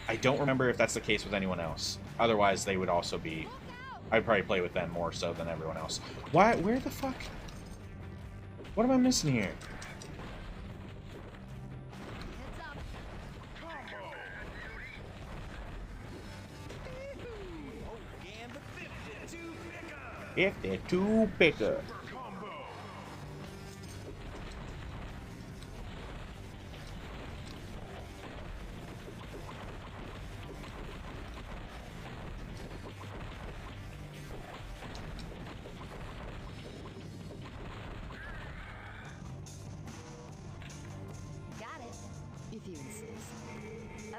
I don't remember if that's the case with anyone else. Otherwise, they would also be... I'd probably play with them more so than everyone else. Why? Where the fuck? What am I missing here? If they're too bigger. Got it. If you insist.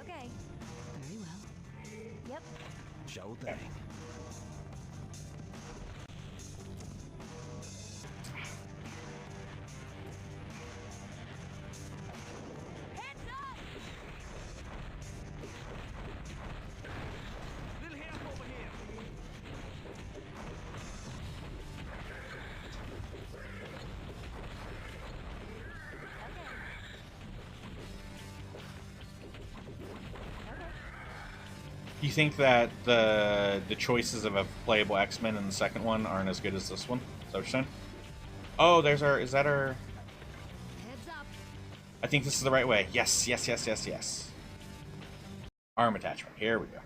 Okay. Very well. Yep. Show thing. You think that the choices of a playable X-Men in the second one aren't as good as this one? Is that what you're saying? Oh, there's our... Is that our... Heads up. I think this is the right way. Yes, yes, yes, yes, yes. Arm attachment. Here we go.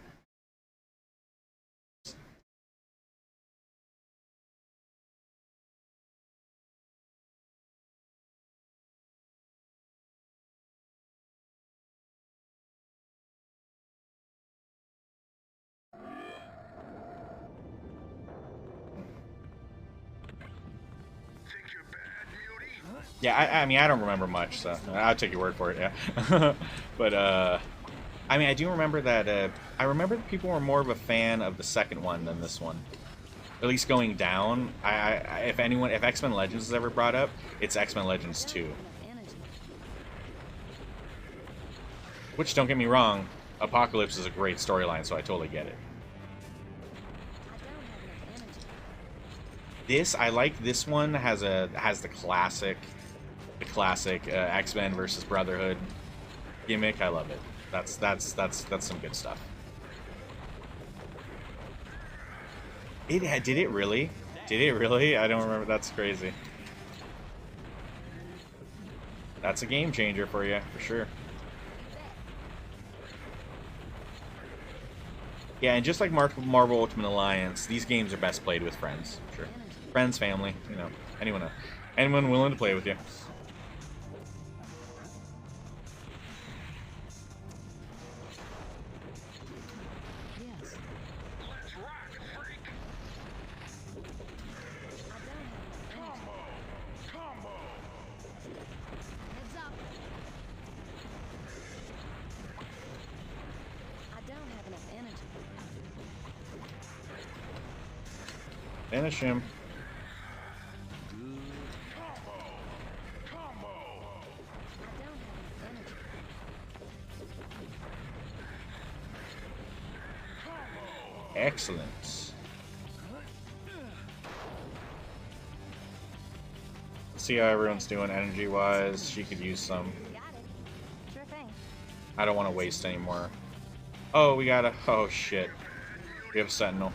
Yeah, I mean, I don't remember much, so I'll take your word for it, yeah. But, I mean, I do remember that, I remember that people were more of a fan of the second one than this one. At least going down, if X-Men Legends is ever brought up, it's X-Men Legends 2. Which, don't get me wrong, Apocalypse is a great storyline, so I totally get it. I like this one, has the classic X-Men versus Brotherhood gimmick. I love it. That's some good stuff. Did it really? Did it really? I don't remember. That's crazy. That's a game changer for you, for sure. Yeah, and just like Marvel Ultimate Alliance, these games are best played with friends. Sure. Friends, family, you know, anyone willing to play with you. Finish him. Excellent. See how everyone's doing energy-wise. She could use some. Sure thing. I don't want to waste any more. Oh, we got a... Oh, shit. We have a Sentinel.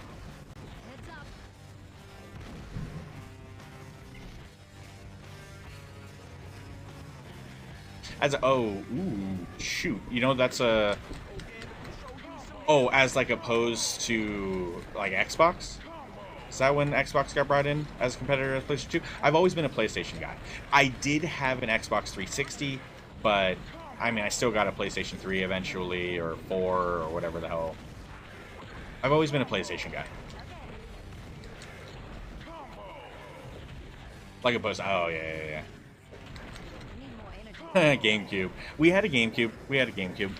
Ooh, shoot. You know, that's a... Oh, as like opposed to like Xbox? Is that when Xbox got brought in as a competitor to PlayStation 2? I've always been a PlayStation guy. I did have an Xbox 360, but I mean, I still got a PlayStation 3 eventually, or 4, or whatever the hell. I've always been a PlayStation guy. Like opposed to... Oh, yeah. GameCube. We had a GameCube.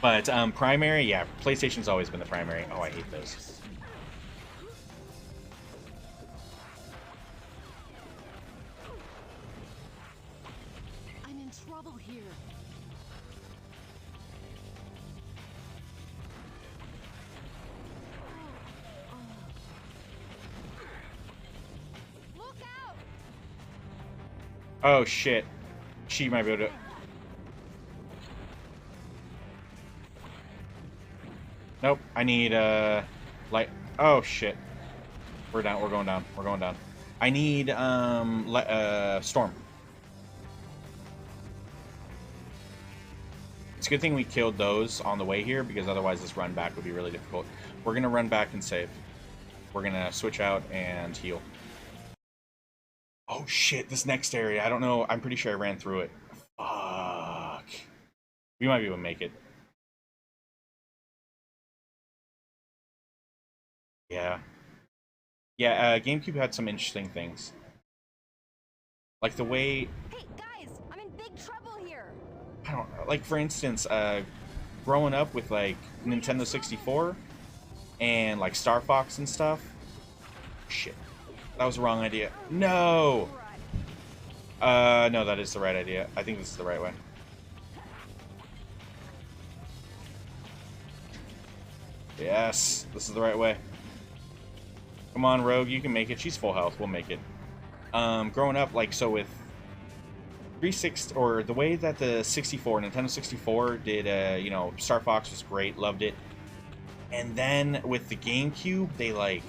But primary, yeah, PlayStation's always been the primary. Oh, I hate those. I'm in trouble here. Look out! Oh shit. She might be able to... Nope. I need like. Oh shit. We're down. We're going down. We're going down. I need storm. It's a good thing we killed those on the way here because otherwise this run back would be really difficult. We're gonna run back and save. We're gonna switch out and heal. Oh shit! This next area. I don't know. I'm pretty sure I ran through it. Fuck. We might be able to make it. Yeah. Yeah, GameCube had some interesting things. Like the way... Hey, guys! I'm in big trouble here! I don't know. Like, for instance, growing up with, like, Nintendo 64 and, like, Star Fox and stuff. Shit. That was the wrong idea. No! No, that is the right idea. I think this is the right way. Yes, this is the right way. Come on, Rogue, you can make it. She's full health. We'll make it. Growing up, like, so with 360, or the way that the 64, Nintendo 64 did, you know, Star Fox was great, loved it. And then with the GameCube, they, like,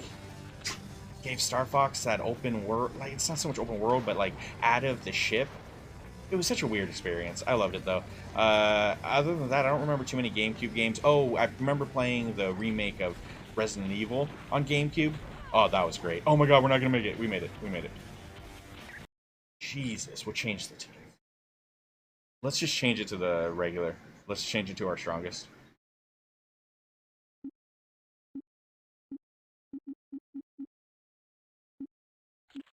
gave Star Fox that open world, like, it's not so much open world, but, like, out of the ship. It was such a weird experience. I loved it, though. Other than that, I don't remember too many GameCube games. Oh, I remember playing the remake of Resident Evil on GameCube. Oh, that was great. Oh my god, we're not gonna make it. We made it. We made it. Jesus, we'll change the team. Let's just change it to the regular. Let's change it to our strongest.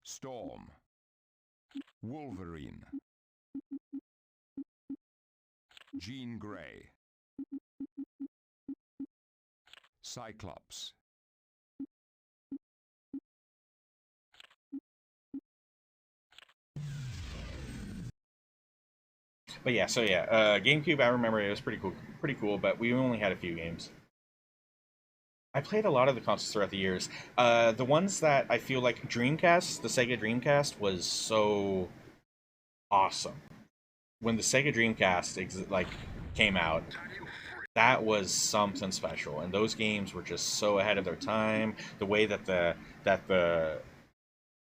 Storm. Wolverine. Jean Grey. Cyclops. But yeah, so yeah, GameCube, I remember it was pretty cool, but we only had a few games. I played a lot of the consoles throughout the years. The ones that I feel like Dreamcast, the Sega Dreamcast, was so awesome. When the Sega Dreamcast like came out, that was something special, and those games were just so ahead of their time. The way that the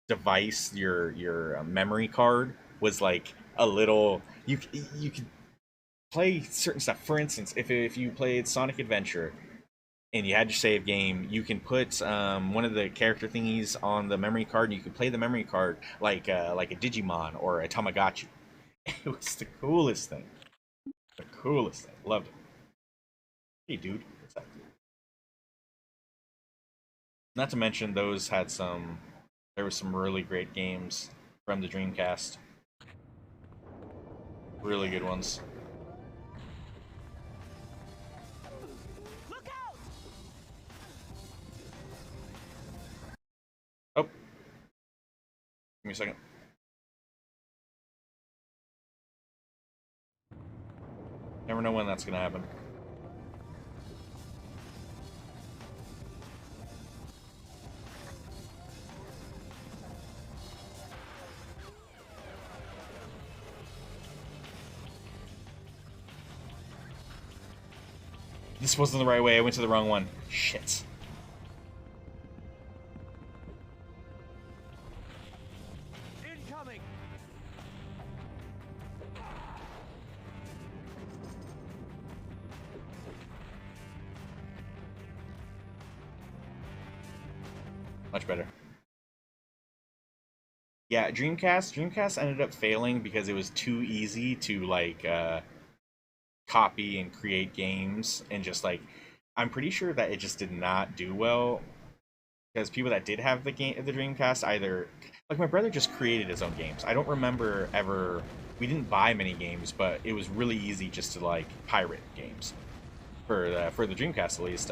device, your memory card, was like a little, you could play certain stuff. For instance, if you played Sonic Adventure and you had your save game, you can put one of the character thingies on the memory card, and you can play the memory card like a Digimon or a Tamagotchi. It was the coolest thing. The coolest thing. Loved it. Hey, dude. What's that? Not to mention, those had some... There were some really great games from the Dreamcast. Really good ones. Look out! Oh. Give me a second. Never know when that's gonna happen. This wasn't the right way. I went to the wrong one. Shit. Incoming. Much better. Yeah, Dreamcast ended up failing because it was too easy to, like, copy and create games, and just, like, I'm pretty sure that it just did not do well because people that did have the Dreamcast, either, like, my brother just created his own games. I don't remember ever, we didn't buy many games, but it was really easy just to, like, pirate games for the Dreamcast, at least.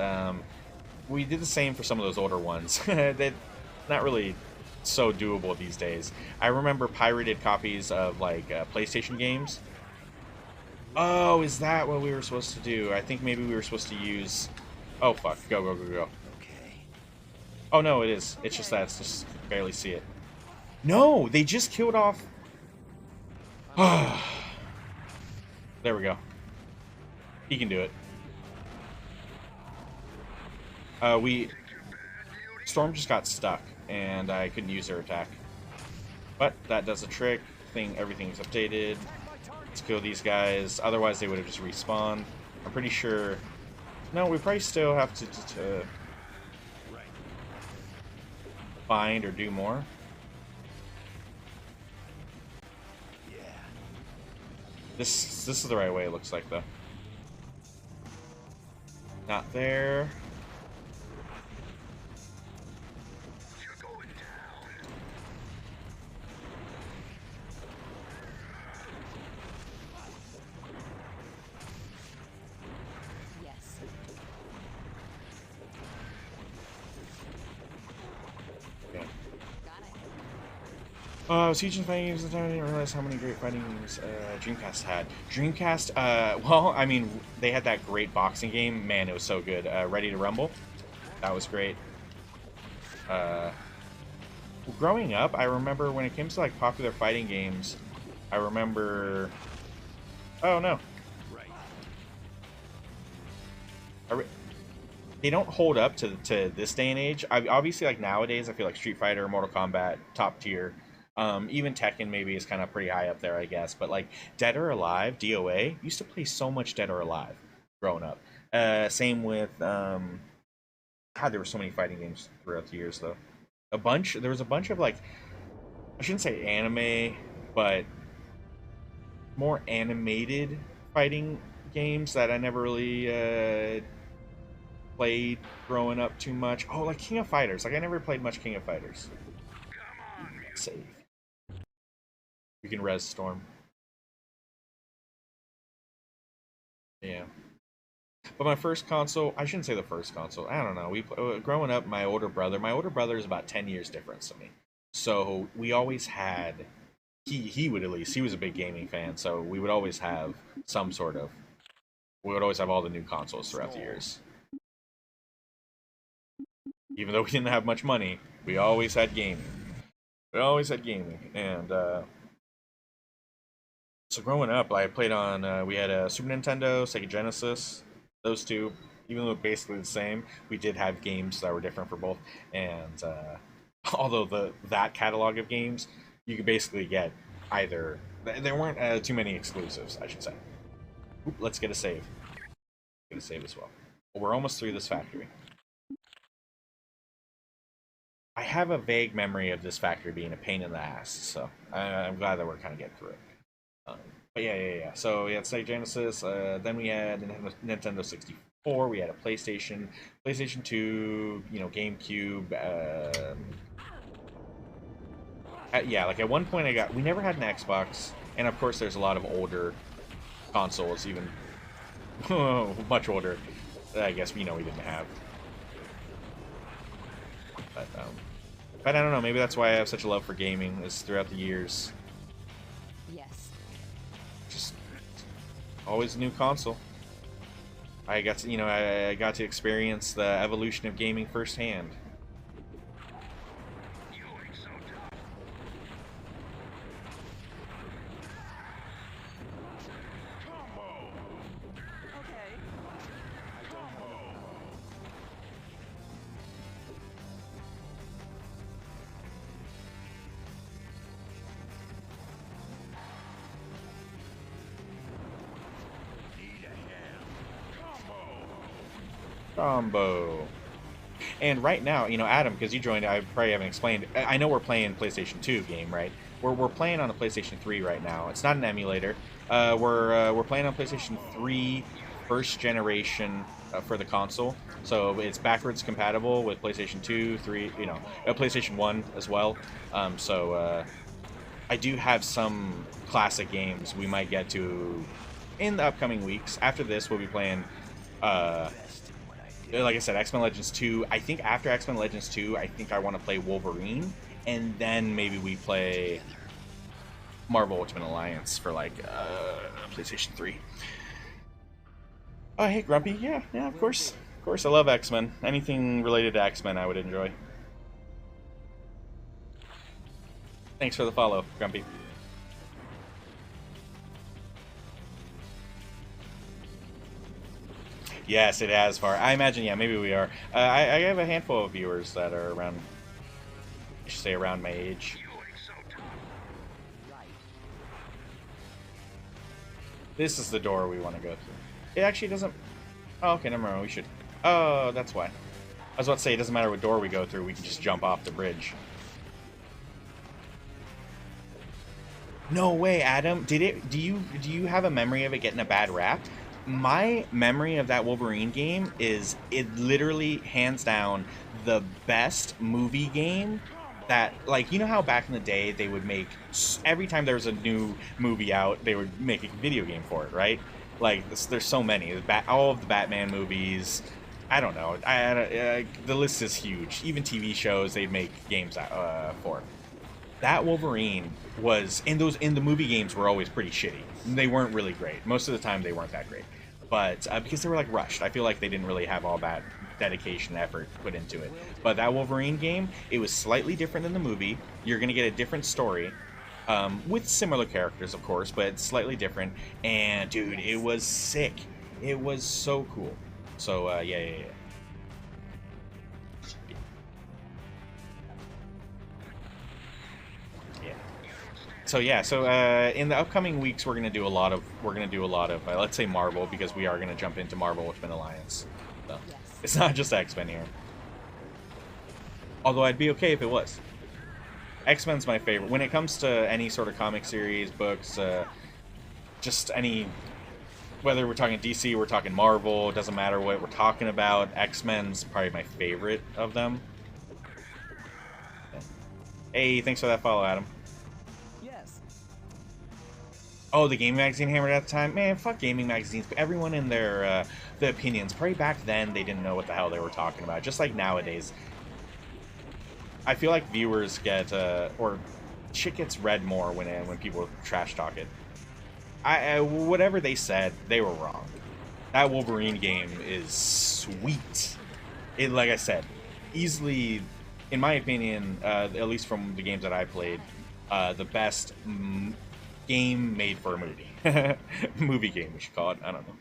We did the same for some of those older ones. They're not really so doable these days. I remember pirated copies of, like, PlayStation games. Oh, is that what we were supposed to do? I think maybe we were supposed to use... Oh, fuck. Go, go, go, go. Okay. Oh, no, it is. It's just that. It's just barely see it. No! They just killed off... There we go. He can do it. We Storm just got stuck, and I couldn't use her attack. But that does a trick. Everything's updated. Let's kill these guys. Otherwise, they would have just respawned. I'm pretty sure. No, we probably still have to find or do more. This is the right way. It looks like though. Not there. Yes. Yeah. Got it. I was teaching fighting games at the time. I didn't realize how many great fighting games Dreamcast had. Dreamcast, well, I mean, they had that great boxing game. Man, it was so good. Ready to Rumble. That was great. Growing up, I remember when it came to like popular fighting games, I remember. Oh no. They don't hold up to this day and age. Obviously, like nowadays, I feel like Street Fighter, Mortal Kombat, top tier. Even Tekken maybe is kind of pretty high up there, I guess. But like Dead or Alive, DOA, used to play so much Dead or Alive growing up. Same with God, there were so many fighting games throughout the years though. There was a bunch of like, I shouldn't say anime, but more animated fighting games that I never really played growing up too much. Oh, like King of Fighters. Like I never played much King of Fighters. Save. We can res Storm. Yeah. But my first console, I shouldn't say the first console. I don't know. Growing up, my older brother is about 10 years difference to me. So we always had, he would at least, he was a big gaming fan. So we would always have we would always have all the new consoles throughout the years. Even though we didn't have much money, we always had gaming. And so growing up, I played on, we had a Super Nintendo, Sega Genesis, those two. Even though basically the same, we did have games that were different for both. And although that catalog of games, you could basically get either, there weren't too many exclusives, I should say. Oop, let's get a save. Get a save as well. We're almost through this factory. I have a vague memory of this factory being a pain in the ass, so I'm glad that we're kind of getting through it. But yeah. So we had Sega Genesis, then we had Nintendo 64, we had a PlayStation 2, GameCube. Yeah, like at one point we never had an Xbox, and of course there's a lot of older consoles, even much older, I guess we didn't have. But I don't know, maybe that's why I have such a love for gaming, is throughout the years. Yes. Just always a new console. I got to, I got to experience the evolution of gaming firsthand. Combo. And right now, Adam, because you joined, I probably haven't explained. I know we're playing PlayStation 2 game, right? We're playing on a PlayStation 3 right now. It's not an emulator. We're playing on PlayStation 3 first generation for the console, so it's backwards compatible with PlayStation 2, 3, PlayStation 1 as well. So I do have some classic games we might get to in the upcoming weeks. After this, we'll be playing. Like I said, X-Men Legends 2. I think after X-Men Legends 2, I think I want to play Wolverine, and then maybe we play Marvel Ultimate Alliance for like PlayStation 3. Oh, hey, Grumpy. Yeah, of course. Of course, I love X-Men. Anything related to X-Men, I would enjoy. Thanks for the follow, Grumpy. Yes, it has far. I imagine, yeah, maybe we are. I have a handful of viewers that are around, I should say, around my age. This is the door we want to go through. It actually doesn't... Oh, okay, never mind. We should... Oh, that's why. I was about to say, it doesn't matter what door we go through. We can just jump off the bridge. No way, Adam. Did it... Do you have a memory of it getting a bad rap? My memory of that Wolverine game is it literally, hands down, the best movie game that, like, you know how back in the day they would make, every time there was a new movie out, they would make a video game for it, right? Like, there's so many. All of the Batman movies, I don't know. The list is huge. Even TV shows they'd make games for. That Wolverine was, in the movie games were always pretty shitty. They weren't really great. Most of the time they weren't that great. But because they were like rushed, I feel like they didn't really have all that dedication and effort put into it. But that Wolverine game, it was slightly different than the movie. You're gonna get a different story, with similar characters, of course, but slightly different. And dude, it was sick. It was so cool. So yeah. So yeah, in the upcoming weeks we're gonna do a lot of let's say Marvel, because we are gonna jump into Marvel Ultimate Alliance. So Yes. it's not just X-Men here. Although I'd be okay if it was. X-Men's my favorite when it comes to any sort of comic series, books, just any. Whether we're talking DC, we're talking Marvel, it doesn't matter what we're talking about. X-Men's probably my favorite of them. Hey, thanks for that follow, Adam. Yes. Oh, the gaming magazine hammered at the time? Man, fuck gaming magazines. Everyone in their the opinions. Probably back then they didn't know what the hell they were talking about. Just like nowadays. I feel like viewers get, or shit gets read more when people trash talk it. Whatever they said, they were wrong. That Wolverine game is sweet. Like I said, easily, in my opinion, at least from the games that I played, the best game made for a movie. Movie game, we should call it. I don't know.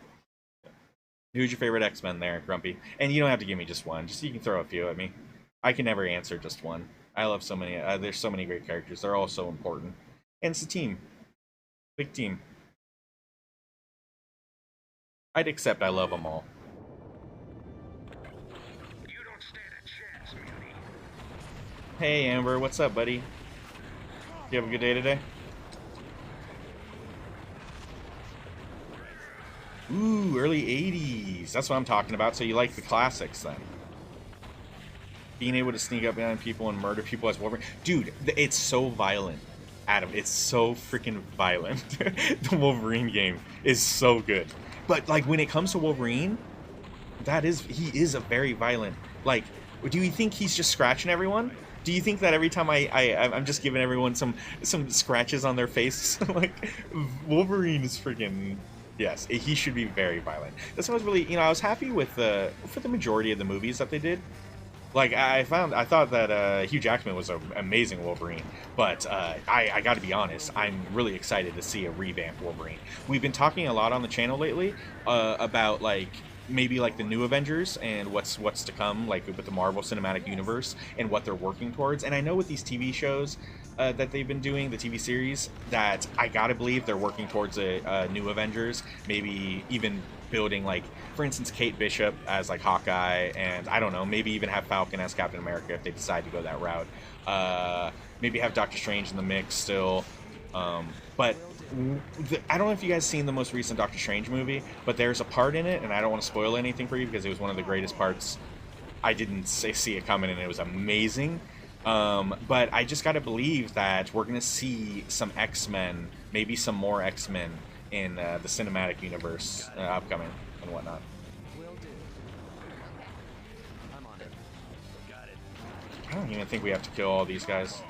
Who's your favorite X-Men there, Grumpy? And you don't have to give me just one. Just you can throw a few at me. I can never answer just one. I love so many. There's so many great characters. They're all so important. And it's a team. Big team. I'd accept I love them all. You don't stand a chance, Beauty. Hey, Amber. What's up, buddy? You have a good day today? Ooh, early 80s. That's what I'm talking about. So you like the classics, then. Being able to sneak up behind people and murder people as Wolverine. Dude, it's so violent. Adam, it's so freaking violent. The Wolverine game is so good. But, like, when it comes to Wolverine, he is a very violent... Like, do you think he's just scratching everyone? Do you think that every time I'm just giving everyone some scratches on their face? Like, Wolverine is freaking... Yes, he should be very violent. That's what I was really... I was happy with for the majority of the movies that they did. Like, I thought that Hugh Jackman was an amazing Wolverine, but I got to be honest, I'm really excited to see a revamped Wolverine. We've been talking a lot on the channel lately about, like, maybe, like, the new Avengers and what's to come, like, with the Marvel Cinematic Universe and what they're working towards. And I know with these TV shows that they've been doing, the TV series, that I gotta believe they're working towards a new Avengers, maybe even building, like, for instance, Kate Bishop as, like, Hawkeye, and I don't know, maybe even have Falcon as Captain America if they decide to go that route. Maybe have Doctor Strange in the mix still. But I don't know if you guys seen the most recent Doctor Strange movie, but there's a part in it, and I don't want to spoil anything for you because it was one of the greatest parts. I didn't see it coming, and it was amazing. But I just gotta believe that we're gonna see some X-Men, maybe some more X-Men in the cinematic universe upcoming and whatnot. Will do. I'm on it. Got it. I don't even think we have to kill all these guys.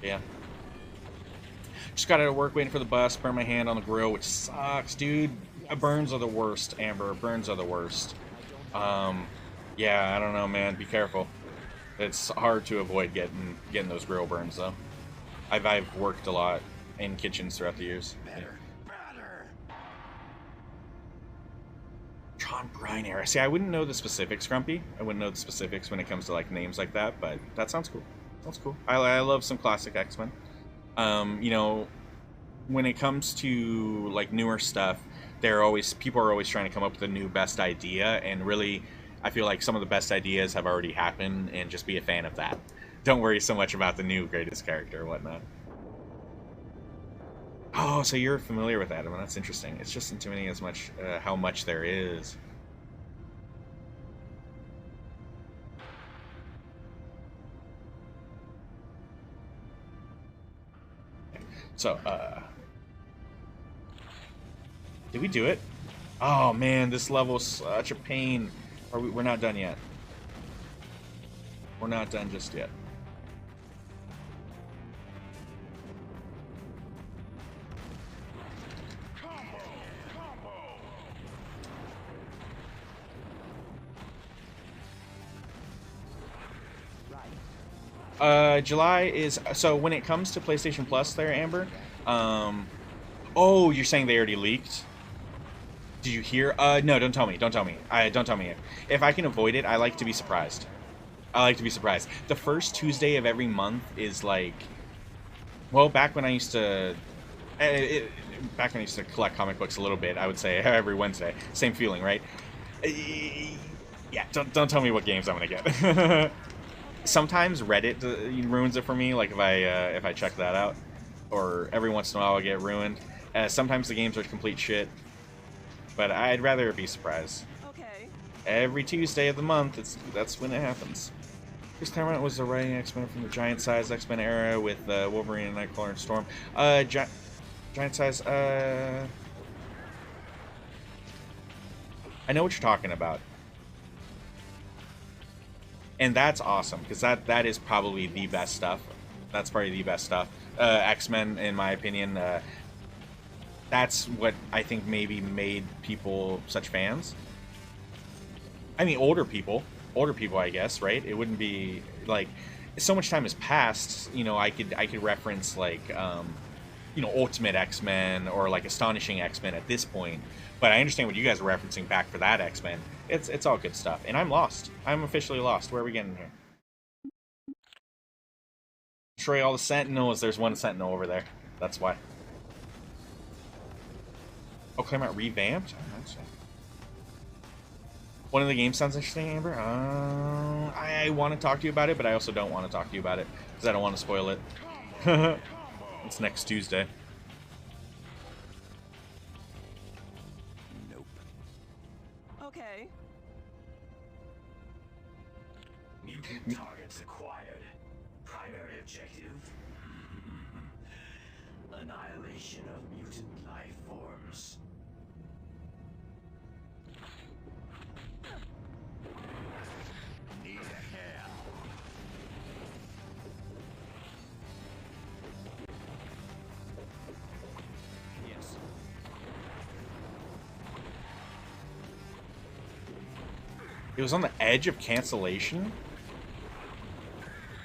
Yeah. Just got out of work waiting for the bus, burn my hand on the grill, which sucks, dude. Burns are the worst, Amber. Burns are the worst. Yeah, I don't know, man. Be careful. It's hard to avoid getting those grill burns, though. I've worked a lot in kitchens throughout the years. Better. John Bryan era. See, I wouldn't know the specifics, Grumpy. I wouldn't know the specifics when it comes to like names like that, but that sounds cool. Sounds cool. I love some classic X-Men. You know, when it comes to like newer stuff, people are always trying to come up with a new best idea, and really, I feel like some of the best ideas have already happened, and just be a fan of that. Don't worry so much about the new greatest character or whatnot. Oh, so you're familiar with Adam, and that's interesting. It's just intimidating as much how much there is. So, did we do it? Oh man, this level is such a pain. We're not done yet. We're not done just yet. July is, so when it comes to PlayStation Plus there, Amber, oh, you're saying they already leaked? Did you hear? No, don't tell me. Don't tell me. Don't tell me. If I can avoid it, I like to be surprised. I like to be surprised. The first Tuesday of every month is like, well, back when I used to collect comic books a little bit, I would say every Wednesday. Same feeling, right? Yeah, don't tell me what games I'm gonna get. Sometimes Reddit ruins it for me, like if I check that out, or every once in a while I get ruined. Sometimes the games are complete shit, but I'd rather be surprised. Okay. Every Tuesday of the month, that's when it happens. Chris Claremont was the writing X-Men from the giant-sized X-Men era with Wolverine and Nightcrawler and Storm. Giant-size. I know what you're talking about. And that's awesome, because that is probably the best stuff. That's probably the best stuff. X-Men, in my opinion, that's what I think maybe made people such fans. I mean, older people, I guess, right? It wouldn't be, like, so much time has passed, you know, I could reference, like, you know, Ultimate X-Men or, like, Astonishing X-Men at this point. But I understand what you guys are referencing back for that X-Men. It's all good stuff. And I'm lost. I'm officially lost. Where are we getting here? Destroy all the Sentinels. There's one Sentinel over there. That's why. Oh, Claremont revamped? Oh, that's it. One of the games sounds interesting, Amber. I want to talk to you about it, but I also don't want to talk to you about it, because I don't want to spoil it. It's next Tuesday. Okay. Mutant targets acquired. Primary objective? Annihilation of mutant life forms. Need a hand. Yes. It was on the edge of cancellation?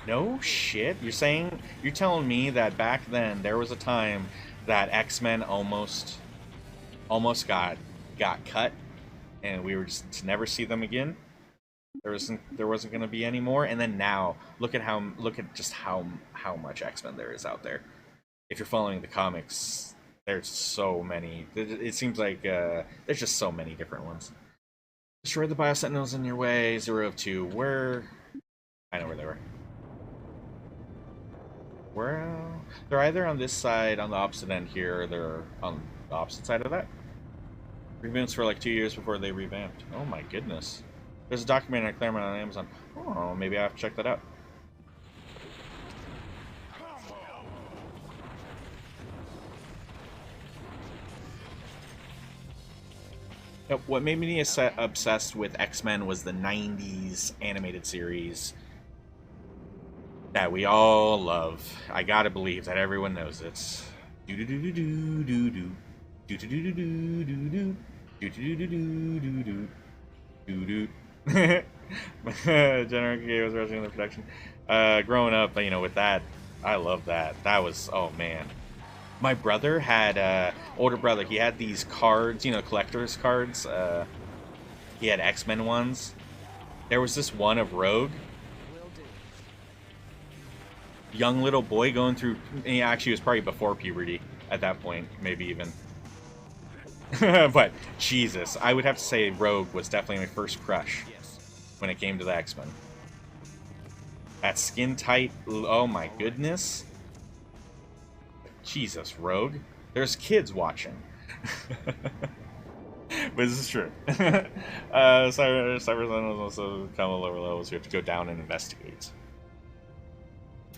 No shit. You're telling me that back then there was a time that X-Men almost got cut, and we were just to never see them again. There wasn't going to be any more, and then now look at just how much X-Men there is out there. If you're following the comics, there's so many. It seems like there's just so many different ones. Destroy the Biosentinels in your way. 0 of 2. Where? I know where they were. Well, they're either on this side, on the opposite end here, or they're on the opposite side of that. Revamps for like 2 years before they revamped. Oh my goodness. There's a documentary on Claremont on Amazon. Oh, maybe I have to check that out. Yep, what made me obsessed with X-Men was the 90s animated series that we all love. I gotta believe that everyone knows it. Do do do do do do do do do do do do do do do do do do do. General K was rushing the production. Growing up, you know, with that, I love that. That was, oh man. My brother had older brother. He had these cards, you know, collector's cards he had X-Men ones. There was this one of Rogue, Will do. young little boy going through. He actually was probably before puberty at that point, maybe even. But Jesus, I would have to say Rogue was definitely my first crush Yes. when it came to the X-Men. That skin tight. Oh my goodness. Jesus, Rogue. There's kids watching. But this is true. Cyberson was also kind of lower levels. You have to go down and investigate.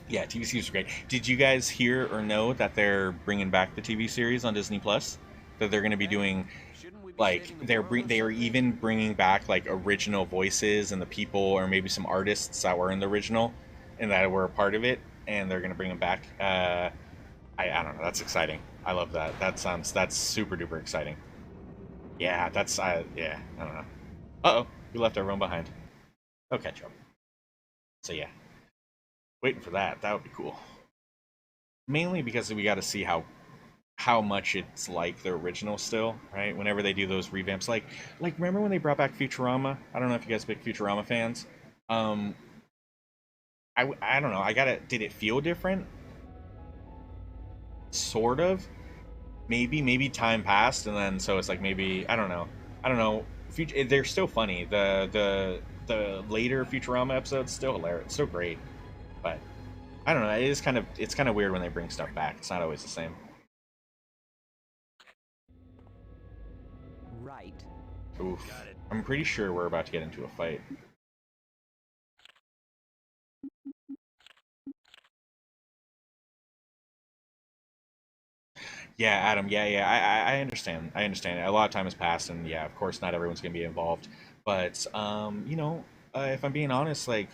Yeah, TV series are great. Did you guys hear or know that they're bringing back the TV series on Disney Plus? That they're going to be doing, Shouldn't we be like, saving the they world or are something? even bringing back like original voices and the people, or maybe some artists that were in the original and that were a part of it, and they're going to bring them back. I don't know. That's exciting. I love that. That's super duper exciting. Yeah, yeah, I don't know. Uh-oh, we left everyone behind. I'll catch up. So yeah, waiting for that. That would be cool. Mainly because we got to see how much it's like the original still, right? Whenever they do those revamps, like remember when they brought back Futurama? I don't know if you guys are big Futurama fans. I don't know. Did it feel different? Sort of. Maybe time passed, and then so it's like maybe I don't know. They're still funny. The later Futurama episodes still hilarious, still great, but I don't know. It's kind of weird when they bring stuff back. It's not always the same. Right. Oof. I'm pretty sure we're about to get into a fight. Yeah, Adam. Yeah. I understand. I understand. A lot of time has passed, and yeah, of course, not everyone's gonna be involved. But if I'm being honest, like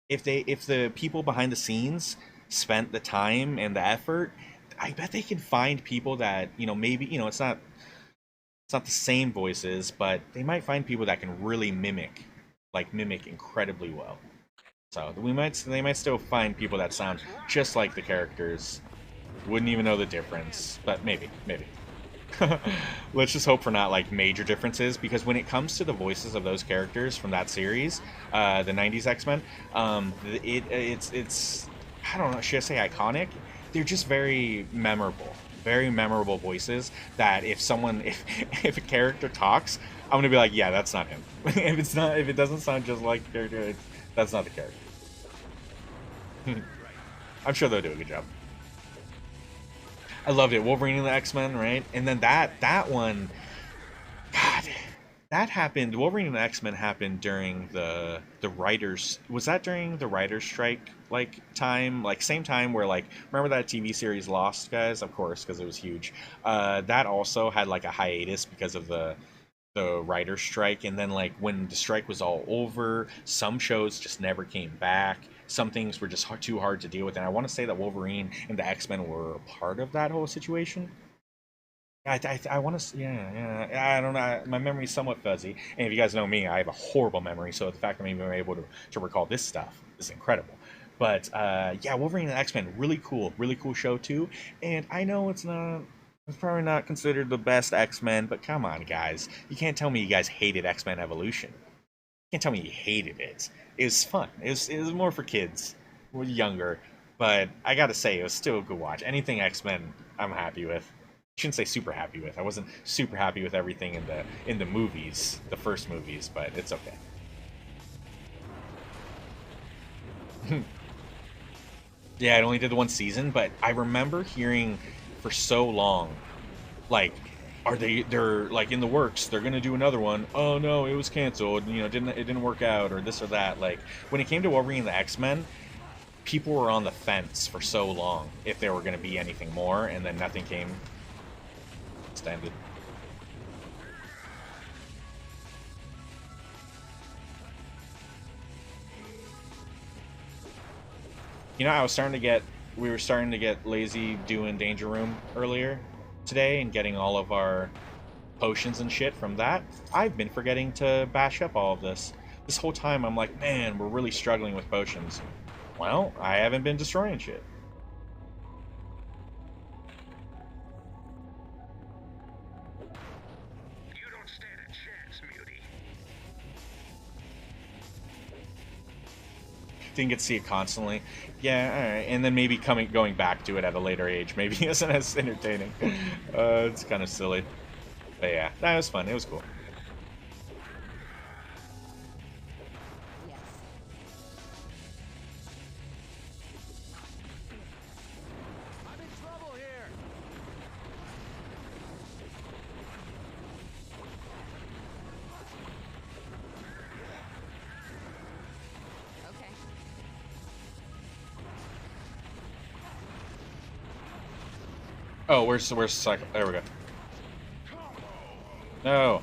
if the people behind the scenes spent the time and the effort, I bet they can find people that maybe it's not the same voices, but they might find people that can really mimic incredibly well. So they might still find people that sound just like the characters. Wouldn't even know the difference, but maybe. Let's just hope for not like major differences, because when it comes to the voices of those characters from that series, the '90s X-Men, it's I don't know, should I say iconic? They're just very memorable voices. That if a character talks, I'm gonna be like, yeah, that's not him. If it doesn't sound just like the character, that's not the character. I'm sure they'll do a good job. I loved it. Wolverine and the X-Men, right? And then that one, God, that happened. Wolverine and the X-Men happened during the writers. Was that during the writers' strike time? Like same time where remember that TV series Lost, guys? Of course, because it was huge. That also had like a hiatus because of the writer's strike, and then when the strike was all over, some shows just never came back. Some things were just too hard to deal with, and I want to say that Wolverine and the X-Men were a part of that whole situation. I want to, yeah. I don't know. My memory's somewhat fuzzy, and if you guys know me, I have a horrible memory. So the fact that I'm even able to recall this stuff is incredible. But yeah, Wolverine and the X-Men, really cool show too. And I know it's probably not considered the best X-Men, but come on, guys, you can't tell me you guys hated X-Men Evolution. You can't tell me you hated it. It was fun. It was more for kids, we're younger, but I gotta say it was still a good watch. Anything X-Men, I'm happy with. I shouldn't say super happy with. I wasn't super happy with everything in the movies, the first movies, but it's okay. Yeah, it only did the one season, but I remember hearing for so long, like, they're like in the works, they're gonna do another one. Oh no, it was canceled, it didn't work out, or this or that. Like when it came to Wolverine and the X-Men, people were on the fence for so long if there were gonna be anything more, and then nothing came. Extended. We were starting to get lazy doing Danger Room earlier today and getting all of our potions and shit from that. I've been forgetting to bash up all of this. This whole time I'm like, man, we're really struggling with potions. Well, I haven't been destroying shit. You don't stand a chance, Muty. didn't get to see it constantly. Yeah, all right. And then maybe going back to it at a later age maybe isn't as entertaining. It's kind of silly. But yeah, that was fun. It was cool. Yes. I'm in trouble here. Okay. Oh, where's Cyclops? There we go. No.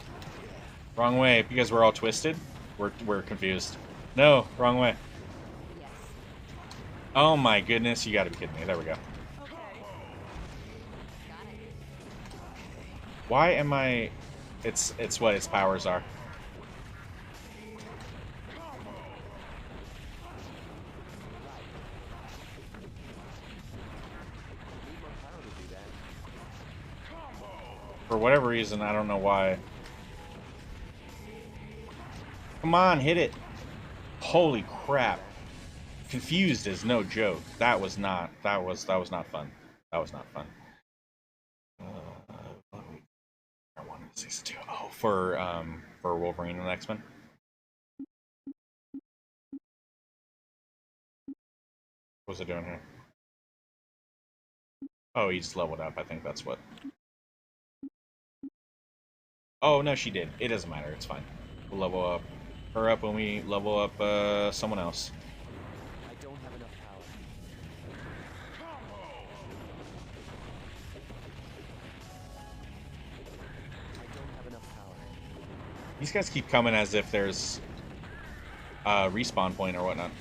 Wrong way, because we're all twisted. We're confused. No, wrong way. Yes. Oh my goodness, you gotta be kidding me. There we go. Okay. Got it. Why am I... It's what its powers are. For whatever reason, I don't know why. Come on, hit it. Holy crap. Confused is no joke. That was not fun. That was not fun. I wanted to say two. Oh, for Wolverine and X-Men. What's it doing here? Oh, he just leveled up. I think that's what. Oh, no, she did. It doesn't matter. It's fine. We'll level up her up when we level up someone else. I don't have enough power. I don't have enough power. These guys keep coming as if there's a respawn point or whatnot.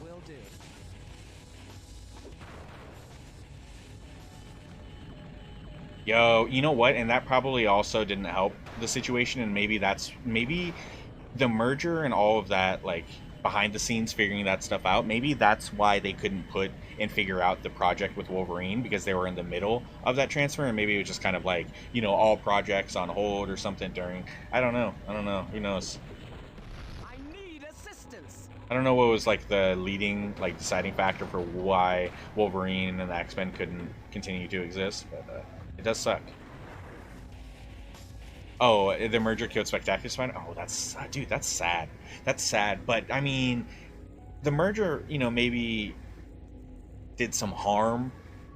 Will do. Yo, you know what? And that probably also didn't help the situation, and maybe the merger and all of that, like, behind the scenes figuring that stuff out, maybe that's why they couldn't put and figure out the project with Wolverine, because they were in the middle of that transfer, and maybe it was just kind of like, you know, all projects on hold or something during... I don't know. Who knows? I need assistance. I don't know what was, like, the leading, like, deciding factor for why Wolverine and the X-Men couldn't continue to exist, but it does suck. Oh, the merger killed Spectacular Spider? Oh, that's... dude, that's sad. That's sad, but, I mean, the merger, you know, maybe did some harm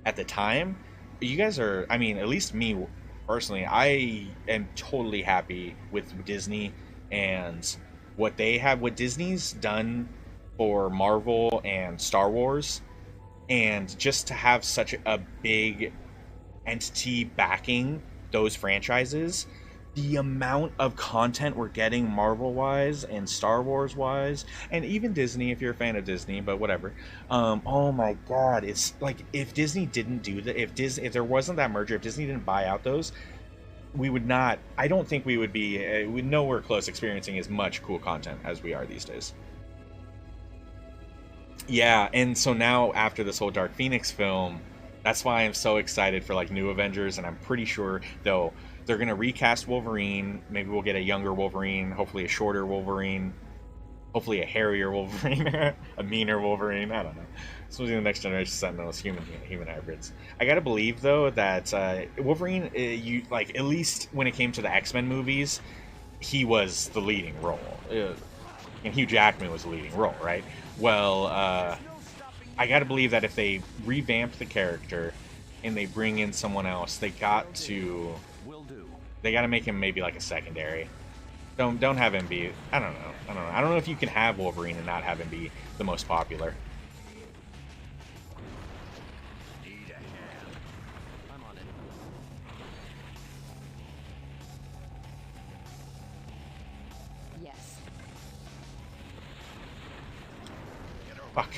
at the time. You guys are... I mean, at least me, personally, I am totally happy with Disney and what they have... What Disney's done for Marvel and Star Wars, and just to have such a big entity backing those franchises, the amount of content we're getting Marvel wise and Star Wise wise, and even Disney if you're a fan of Disney, but whatever. Oh my god, it's like, if Disney didn't do that, if there wasn't that merger, if Disney didn't buy out those, we would not... I don't think we would be nowhere close experiencing as much cool content as we are these days. Yeah, and so now after this whole Dark Phoenix film, that's why I'm so excited for, like, new Avengers, and I'm pretty sure they're going to recast Wolverine. Maybe we'll get a younger Wolverine, hopefully a shorter Wolverine, hopefully a hairier Wolverine, a meaner Wolverine. I don't know. Supposedly the next generation Sentinels, human hybrids. I gotta believe, though, that Wolverine, at least when it came to the X-Men movies, he was the leading role. And Hugh Jackman was the leading role, right? Well, I gotta believe that if they revamp the character and they bring in someone else, they got to make him maybe like a secondary. Don't have him be... I don't know if you can have Wolverine and not have him be the most popular. I'm on it. Yes. Fuck.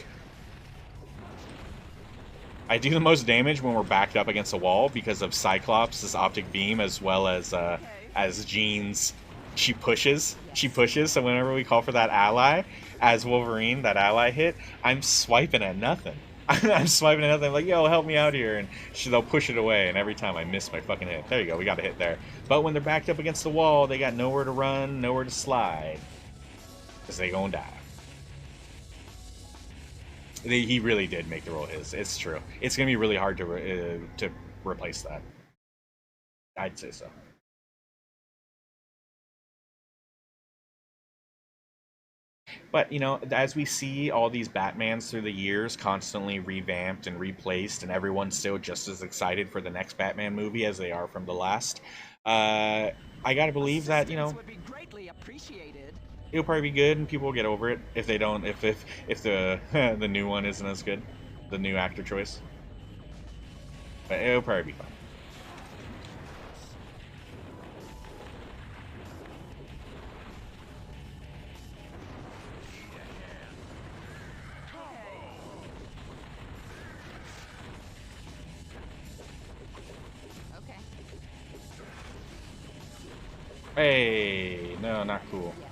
I do the most damage when we're backed up against a wall because of Cyclops' optic beam, as well as Jean's... She pushes, so whenever we call for that ally, as Wolverine, that ally hit, I'm swiping at nothing. I'm swiping at nothing, I'm like, yo, help me out here, and they'll push it away, and every time I miss my fucking hit. There you go, we got a hit there. But when they're backed up against the wall, they got nowhere to run, nowhere to slide. Because they gonna die. He really did make the role his. It's true. It's gonna be really hard to replace that. I'd say so. But, you know, as we see all these Batmans through the years constantly revamped and replaced, and everyone's still just as excited for the next Batman movie as they are from the last, I gotta believe that, you know, Would be greatly appreciated. it'll probably be good and people will get over it if they don't, if the the new one isn't as good, the new actor choice. But it'll probably be fun. Okay. Hey, no, not cool. Yes.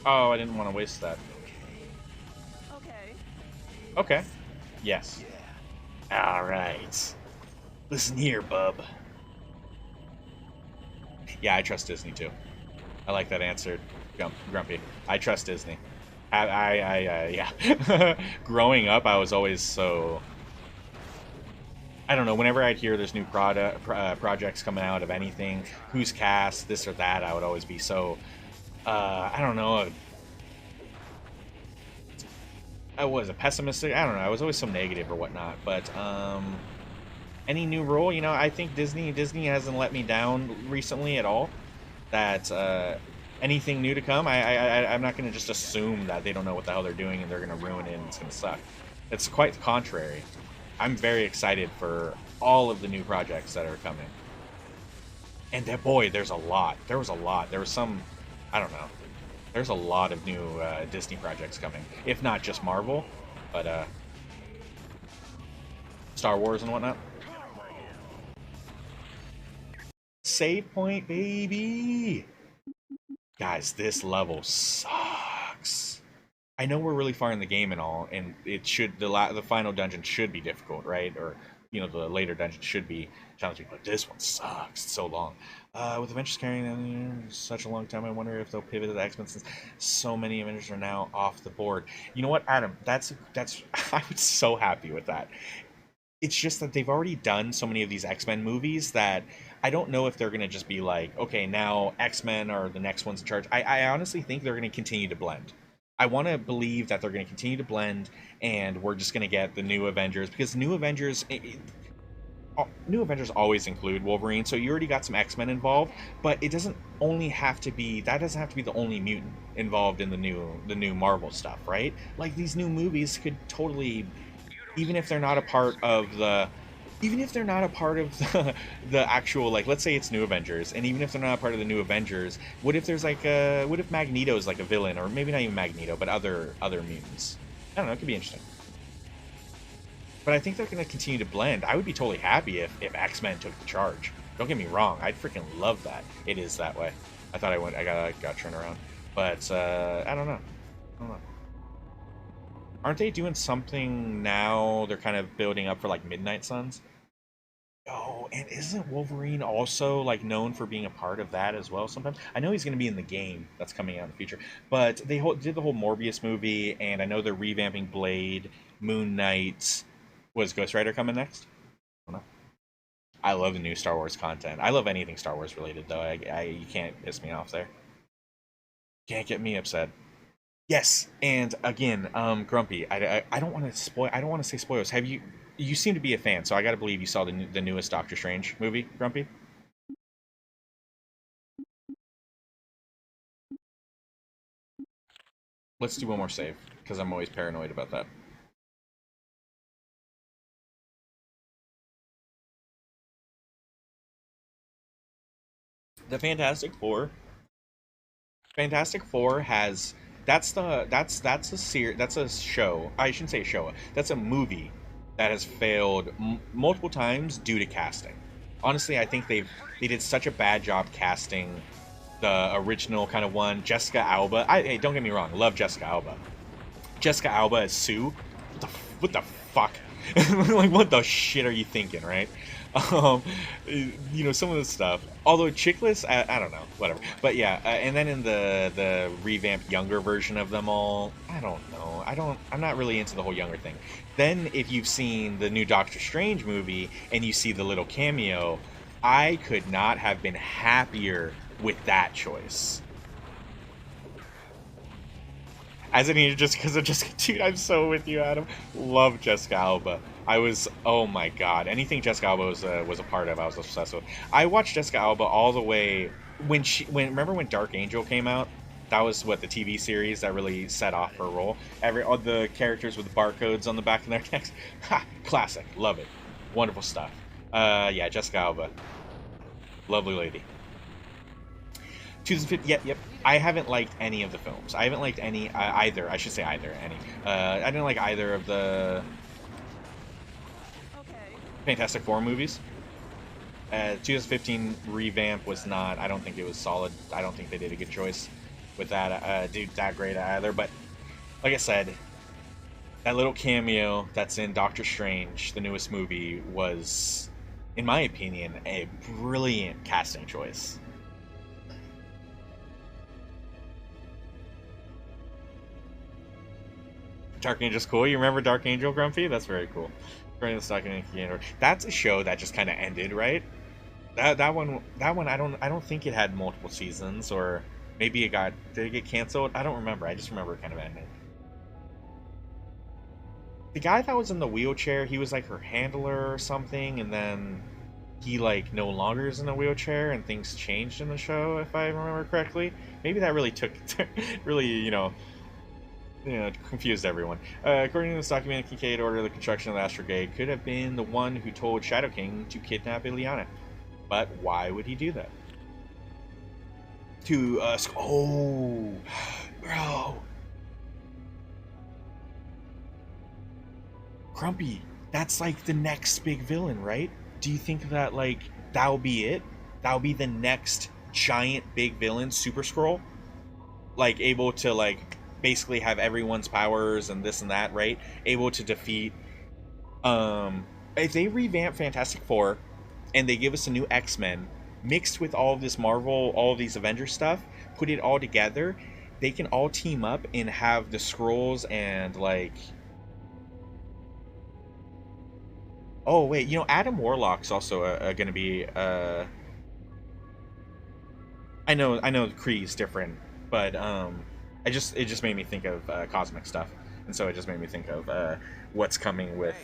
Oh, I didn't want to waste that. Okay. Okay. Yes. Alright. Listen here, bub. Yeah, I trust Disney too. I like that answer, Grumpy. I trust Disney. Yeah. Growing up, I was always so... I don't know, whenever I'd hear there's new projects coming out of anything, who's cast, this or that, I would always be so... I don't know. I was a pessimistic. I don't know. I was always so negative or whatnot. But any new role, you know, I think Disney hasn't let me down recently at all. That anything new to come, I'm not going to just assume that they don't know what the hell they're doing and they're going to ruin it and it's going to suck. It's quite the contrary. I'm very excited for all of the new projects that are coming. And that, boy, there's a lot. There was a lot. There was some. I don't know. There's a lot of new Disney projects coming. If not just Marvel, but Star Wars and whatnot. Save point, baby! Guys, this level sucks. I know we're really far in the game and all, and it should the final dungeon should be difficult, right? Or, you know, the later dungeon should be challenging, but this one sucks. It's so long. With Avengers carrying them such a long time, I wonder if they'll pivot to the X-Men since so many Avengers are now off the board. You know what, Adam? That's I was so happy with that. It's just that they've already done so many of these X-Men movies that I don't know if they're going to just be like, okay, now X-Men are the next ones in charge. I honestly think they're going to continue to blend. I want to believe that they're going to continue to blend, and we're just going to get the new Avengers, because New Avengers always include Wolverine, so you already got some X-Men involved, but it doesn't have to be the only mutant involved in the new Marvel stuff, right? Like, these new movies could totally, even if they're not a part of the actual, like, let's say it's New Avengers, and even if they're not a part of the New Avengers, what if Magneto's like a villain, or maybe not even Magneto, but other mutants? I don't know, it could be interesting. But I think they're going to continue to blend. I would be totally happy if X-Men took the charge. Don't get me wrong, I'd freaking love that. It is that way. I thought I got turned around. But, I don't know. Aren't they doing something now? They're kind of building up for, like, Midnight Suns? Oh, and isn't Wolverine also, like, known for being a part of that as well sometimes? I know he's going to be in the game that's coming out in the future. But they did the whole Morbius movie, and I know they're revamping Blade, Moon Knight. Was Ghost Rider coming next? I don't know. I love the new Star Wars content. I love anything Star Wars related, though. You can't piss me off there. Can't get me upset. Yes, and again, Grumpy. I don't want to spoil. I don't want to say spoilers. Have you? You seem to be a fan, so I got to believe you saw the newest Doctor Strange movie, Grumpy. Let's do one more save, because I'm always paranoid about that. The Fantastic Four has that's a show. I shouldn't say show. That's a movie that has failed multiple times due to casting. Honestly, I think they did such a bad job casting the original kind of one. Jessica Alba. Hey, don't get me wrong, love Jessica Alba. Jessica Alba as Sue. What the fuck? Like, what the shit are you thinking, right? um, some of the stuff. Although Chickless, I don't know, whatever. But yeah, and then in the revamped younger version of them all, I don't know. I'm not really into the whole younger thing. Then if you've seen the new Doctor Strange movie and you see the little cameo, I could not have been happier with that choice. As an angel, just because of Jessica, dude, I'm so with you, Adam. Love Jessica Alba. Oh my god, anything Jessica Alba was a part of, I was obsessed with. I watched Jessica Alba all the way remember when Dark Angel came out? That was what the TV series that really set off her role. All the characters with the barcodes on the back of their necks. Ha! Classic. Love it. Wonderful stuff. Yeah, Jessica Alba. Lovely lady. 2015. Yep. I haven't liked any of the films. I haven't liked any either. I should say either. Any. I didn't like either of the Fantastic Four movies. 2015 revamp was not. I don't think it was solid. I don't think they did a good choice with that. Dude, that great either. But like I said, that little cameo that's in Doctor Strange, the newest movie, was, in my opinion, a brilliant casting choice. Dark Angel's cool. You remember Dark Angel, Grumpy? That's very cool. That's a show that just kind of ended, right? That one. I don't think it had multiple seasons, or maybe did it get canceled? I don't remember. I just remember it kind of ended. The guy that was in the wheelchair, he was like her handler or something, and then he like no longer is in the wheelchair, and things changed in the show, if I remember correctly. Maybe that really confused everyone. According to this document, Kincaid ordered the construction of the astrogate could have been the one who told Shadow King to kidnap Ileana. But why would he do that? Oh, bro. Grumpy, that's like the next big villain, right? Do you think that like that'll be it? That'll be the next giant big villain, Super Skrull? Like able to like basically have everyone's powers and this and that, right? Able to defeat if they revamp Fantastic Four and they give us a new X-Men mixed with all of this Marvel, all of these Avengers stuff, put it all together, they can all team up and have the Skrulls and like, oh wait, Adam Warlock's also going to be I know Kree's different, but it just made me think of cosmic stuff, and so it just made me think of what's coming with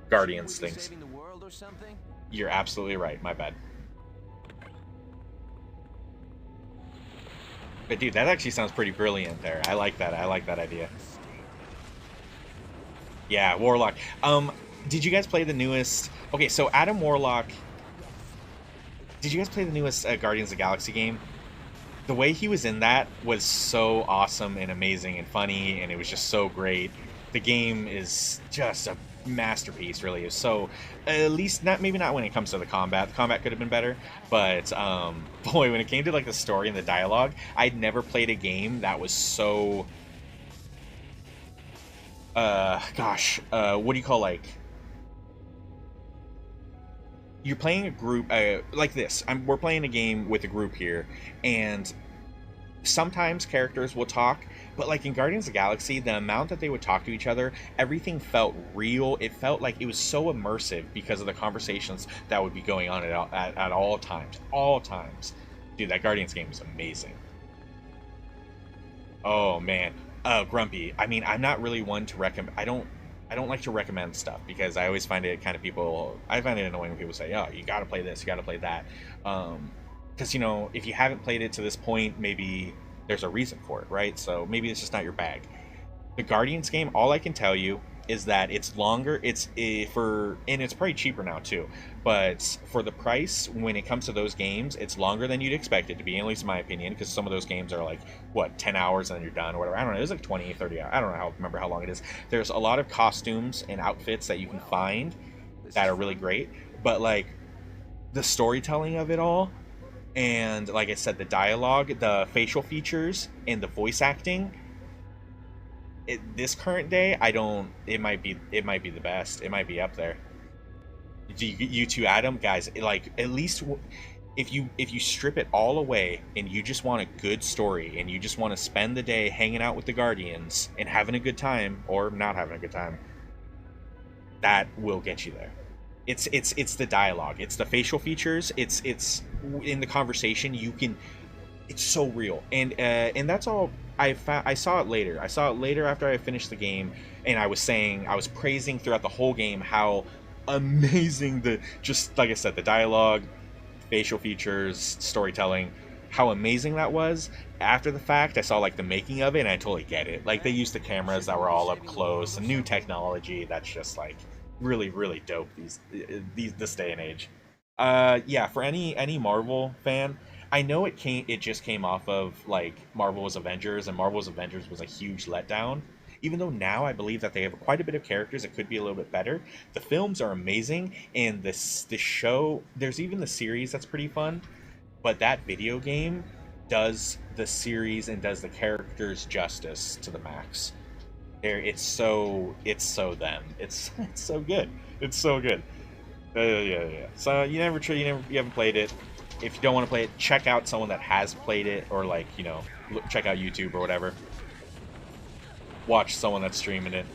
Guardians things. Saving the world or something? You're absolutely right. My bad. But dude, that actually sounds pretty brilliant there. I like that. I like that idea. Yeah, Warlock. Did you guys play the newest? Okay, so Adam Warlock. Did you guys play the newest Guardians of the Galaxy game? The way he was in that was so awesome and amazing and funny, and it was just so great. The game is just a masterpiece, really. So, at least maybe not when it comes to the combat. The combat could have been better, but boy, when it came to like the story and the dialogue, I'd never played a game that was so. What do you call like? You're playing a group like this. We're playing a game with a group here, and sometimes characters will talk, but like in Guardians of the Galaxy, the amount that they would talk to each other, everything felt real. It felt like it was so immersive because of the conversations that would be going on at all times. All times. Dude, that Guardians game is amazing. Oh man. Grumpy. I mean, I'm not really one to recommend. I don't like to recommend stuff because I always find it I find it annoying when people say, oh, you gotta play this, you gotta play that. Because, if you haven't played it to this point, maybe there's a reason for it, right? So maybe it's just not your bag. The Guardians game, all I can tell you is that it's longer. And it's probably cheaper now too. But for the price, when it comes to those games, it's longer than you'd expect it to be, at least in my opinion, because some of those games are like, 10 hours and then you're done or whatever. I don't know. It was like 20, 30 hours. I don't remember how long it is. There's a lot of costumes and outfits that you can find that are really great. But like the storytelling of it all, and like I said, the dialogue, the facial features, and the voice acting, this current day, it might be the best. It might be up there. You two, Adam, guys, like at least if you strip it all away and you just want a good story and you just want to spend the day hanging out with the Guardians and having a good time or not having a good time, that will get you there. It's the dialogue, it's the facial features, it's in the conversation. You can, it's so real, and that's all. I saw it later. I saw it later after I finished the game, and I was praising throughout the whole game how amazing just like I said, the dialogue, facial features, storytelling, how amazing that was. After the fact, I saw like the making of it, and I totally get it. Like they used the cameras that were all up close, some new technology that's just like really dope this day and age. Yeah, for any Marvel fan, I know it just came off of like Marvel's Avengers, and Marvel's Avengers was a huge letdown. Even though now I believe that they have quite a bit of characters that could be a little bit better, the films are amazing, and the show, there's even the series that's pretty fun, but that video game does the series and does the characters justice to the max. It's so them. It's so good. It's so good. Yeah. So you haven't played it. If you don't want to play it, check out someone that has played it, or like check out YouTube or whatever. Watch someone that's streaming it.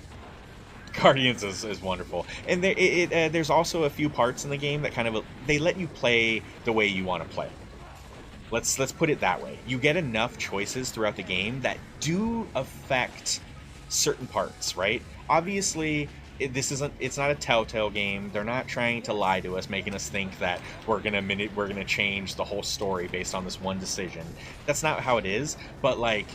Guardians is wonderful, and there's also a few parts in the game that kind of they let you play the way you want to play. Let's put it that way. You get enough choices throughout the game that do affect certain parts, right? Obviously, it's not a Telltale game. They're not trying to lie to us, making us think that we're gonna change the whole story based on this one decision. That's not how it is. But like,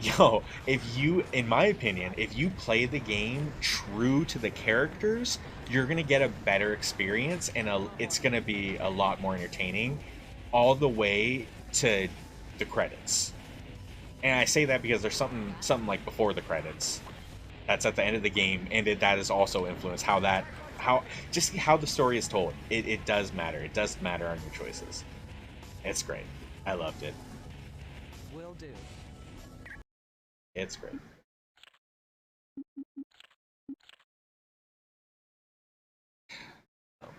in my opinion, if you play the game true to the characters, you're gonna get a better experience, and it's gonna be a lot more entertaining, all the way to the credits. And I say that because there's something like before the credits that's at the end of the game, and that is also influenced how the story is told. It does matter. It does matter on your choices. It's great. I loved it. Will do. It's great.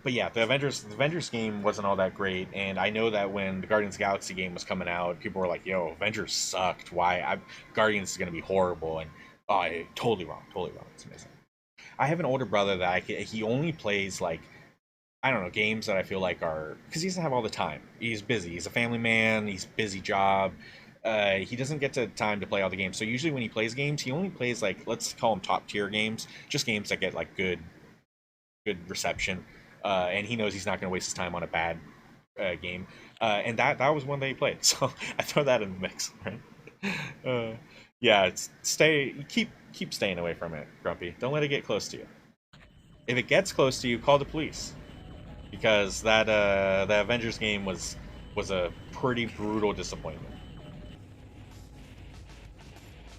But yeah, the Avengers game wasn't all that great, and I know that when the Guardians of the Galaxy game was coming out, people were like, "Yo, Avengers sucked. Why? Guardians is gonna be horrible." And totally wrong. It's amazing. I have an older brother that he only plays like, I don't know, games that I feel like are, because he doesn't have all the time. He's busy. He's a family man. He's busy job. He doesn't get to time to play all the games. So usually when he plays games, he only plays like, let's call them top tier games, just games that get like good reception. And he knows he's not going to waste his time on a bad game. And that was one that he played. So I throw that in the mix, right? Yeah, keep staying away from it, Grumpy. Don't let it get close to you. If it gets close to you, call the police, because that the Avengers game was a pretty brutal disappointment.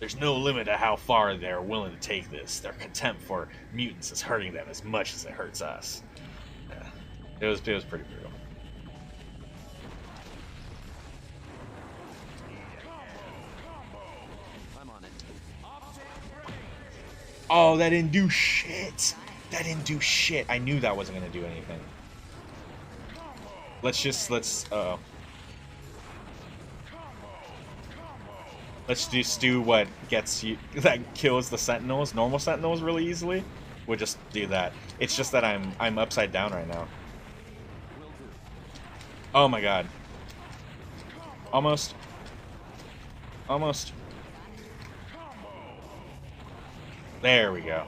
There's no limit to how far they're willing to take this. Their contempt for mutants is hurting them as much as it hurts us. Yeah, it was pretty brutal. Oh, that didn't do shit. I knew that wasn't gonna do anything. Let's just do what that kills the Sentinels, normal Sentinels, really easily. We'll just do that. It's just that I'm upside down right now. Oh my god. Almost. There we go.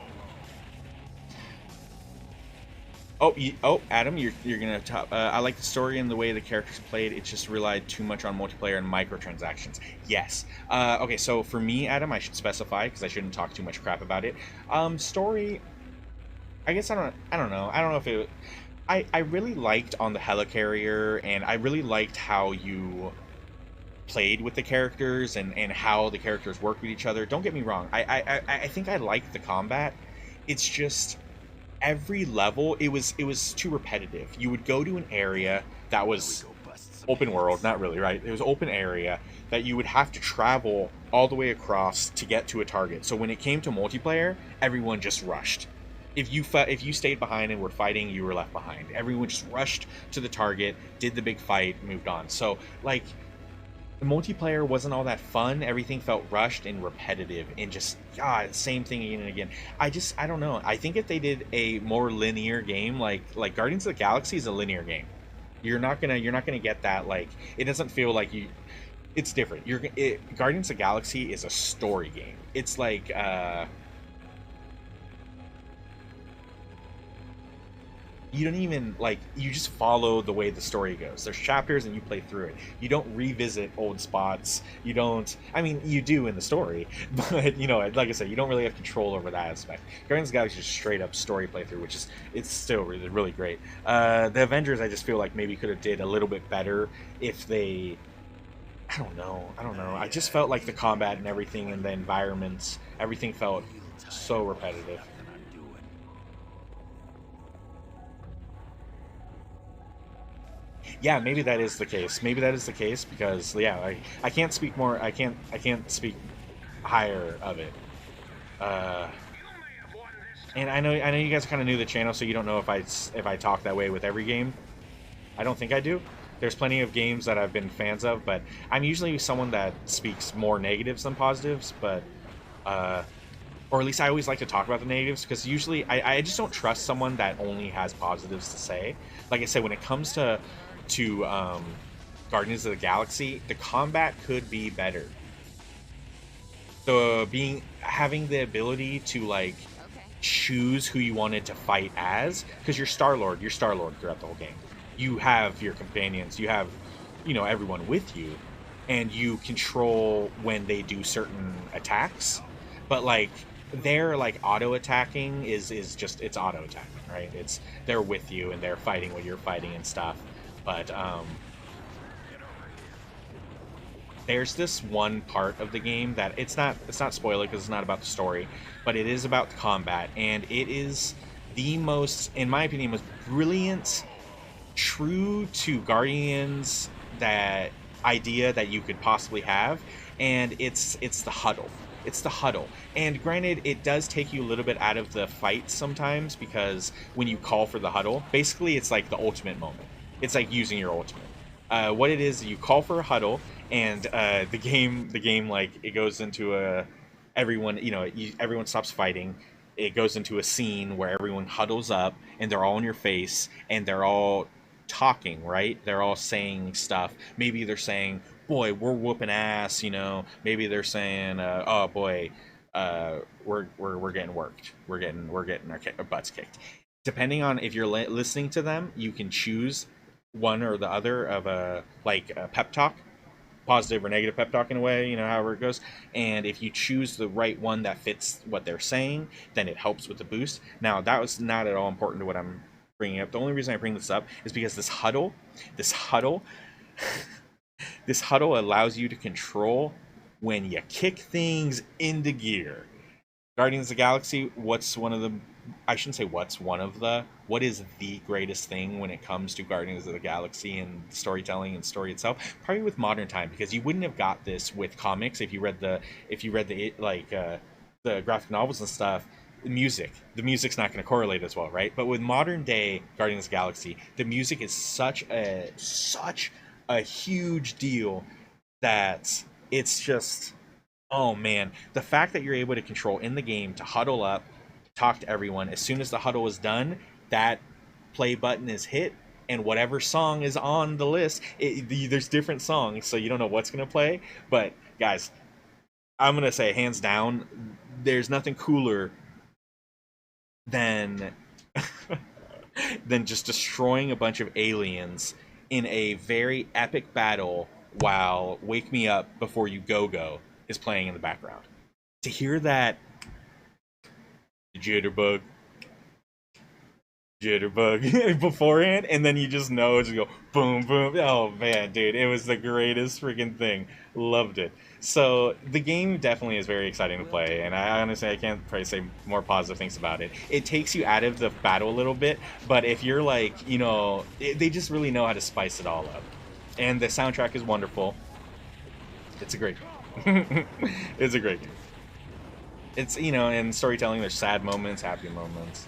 Oh, Adam, you're gonna top. I like the story and the way the characters played. It just relied too much on multiplayer and microtransactions. Yes. Okay, so for me, Adam, I should specify because I shouldn't talk too much crap about it. Story. I guess I don't know. I don't know if it. I really liked on the helicarrier, and I really liked how you played with the characters and how the characters work with each other. Don't get me wrong. I think I liked the combat. It's just every level it was too repetitive. You would go to an area that was open world, not really, right? It was open area that you would have to travel all the way across to get to a target. So when it came to multiplayer, everyone just rushed. if you stayed behind and were fighting, you were left behind. Everyone just rushed to the target, did the big fight, moved on. So like the multiplayer wasn't all that fun. Everything felt rushed and repetitive and just same thing again and again. I don't know. I think if they did a more linear game, like Guardians of the Galaxy is a linear game. You're not gonna get that. Like it doesn't feel like you. It's different. Guardians of the Galaxy is a story game. It's like you don't even like, you just follow the way the story goes. There's chapters and you play through it. You don't revisit old spots. You don't, I mean, you do in the story, but you know, like I said, you don't really have control over that aspect. Guardians of the Galaxy is just straight up story playthrough, which is, it's still really, really great. The Avengers, I just feel like maybe could have did a little bit better if they, I don't know. I just felt like the combat and everything and the environments, everything felt so repetitive. Yeah, maybe that is the case. Maybe that is the case because yeah, I can't speak more. I can't speak higher of it. And I know you guys kind of knew the channel, so you don't know if I talk that way with every game. I don't think I do. There's plenty of games that I've been fans of, but I'm usually someone that speaks more negatives than positives. But or at least I always like to talk about the negatives because usually I just don't trust someone that only has positives to say. Like I said, when it comes to Guardians of the Galaxy, the combat could be better. So having the ability to like choose who you wanted to fight as, because you're Star-Lord throughout the whole game. You have your companions, you have, you know, everyone with you, and you control when they do certain attacks. But like their like auto attacking is just, it's auto attacking, right? It's, they're with you and they're fighting what you're fighting and stuff. But there's this one part of the game that it's not spoiler because it's not about the story, but it is about the combat, and it is the most, in my opinion, most brilliant, true to Guardians that idea that you could possibly have, and it's the huddle. It's the huddle. And granted, it does take you a little bit out of the fight sometimes, because when you call for the huddle, basically it's like the ultimate moment. It's like using your ultimate. What it is, you call for a huddle, and the game like, it goes into everyone, you know, everyone stops fighting. It goes into a scene where everyone huddles up, and they're all in your face, and they're all talking, right? They're all saying stuff. Maybe they're saying, boy, we're whooping ass, you know. Maybe they're saying, oh boy, we're getting worked. We're getting our butts kicked. Depending on if you're listening to them, you can choose one or the other of a pep talk, positive or negative pep talk in a way, you know, however it goes. And if you choose the right one that fits what they're saying, then it helps with the boost. Now, that was not at all important to what I'm bringing up. The only reason I bring this up is because this huddle this huddle allows you to control when you kick things into gear. Guardians of the Galaxy, what is the greatest thing when it comes to Guardians of the Galaxy and storytelling and story itself? Probably with modern time, because you wouldn't have got this with comics if you read the graphic novels and stuff. The music's not going to correlate as well, right? But with modern day Guardians of the Galaxy, the music is such a huge deal that it's just, oh man, the fact that you're able to control in the game to huddle up, talk to everyone. As soon as the huddle is done, that play button is hit, and whatever song is on the list, there's different songs, so you don't know what's going to play. But guys, I'm going to say hands down, there's nothing cooler than just destroying a bunch of aliens in a very epic battle while Wake Me Up Before You Go is playing in the background. To hear that jitterbug beforehand, and then you just know, just go boom boom. Oh man, dude, it was the greatest freaking thing. Loved it. So the game definitely is very exciting to play, and I honestly, I can't probably say more positive things about it. It takes you out of the battle a little bit, but if you're like, you know, they just really know how to spice it all up, and the soundtrack is wonderful. It's a great game. It's a great game. It's, you know, in storytelling, there's sad moments, happy moments.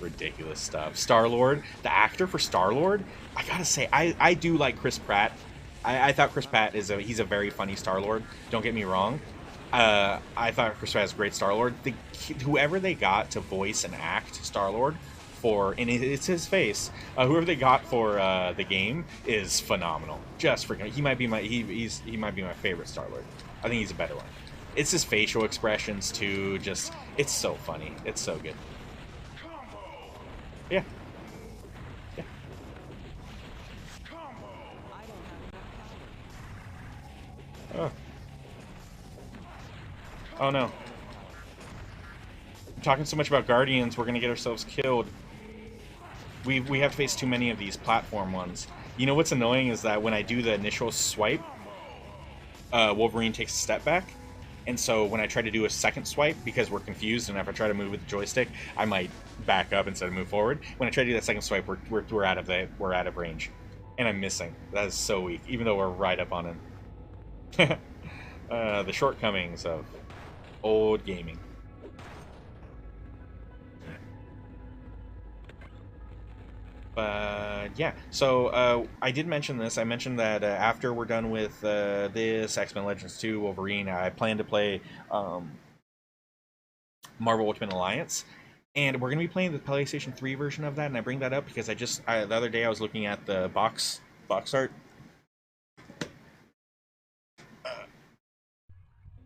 ridiculous stuff. Star-Lord, the actor for Star-Lord, I gotta say, I do like Chris Pratt. I thought Chris Pratt he's a very funny Star-Lord. Don't get me wrong. I thought Chris Pratt was a great Star-Lord. Whoever they got to voice and act Star-Lord for, and it's his face. Whoever they got for the game is phenomenal. Just freaking, he might be my favorite Star-Lord. I think he's a better one. It's his facial expressions too. Just, it's so funny. It's so good. Yeah. Yeah. Oh. Oh no. I'm talking so much about Guardians, we're gonna get ourselves killed. We have to face too many of these platform ones. You know what's annoying is that when I do the initial swipe, Wolverine takes a step back. And so when I try to do a second swipe, because we're confused, and if I try to move with the joystick, I might back up instead of move forward. When I try to do that second swipe, we're out of range, and I'm missing. That is so weak, even though we're right up on him. The shortcomings of old gaming. Yeah, so I did mention this. I mentioned that after we're done with this X-Men Legends 2 Wolverine, I plan to play Marvel Ultimate Alliance, and we're going to be playing the PlayStation 3 version of that. And I bring that up because the other day I was looking at the box art.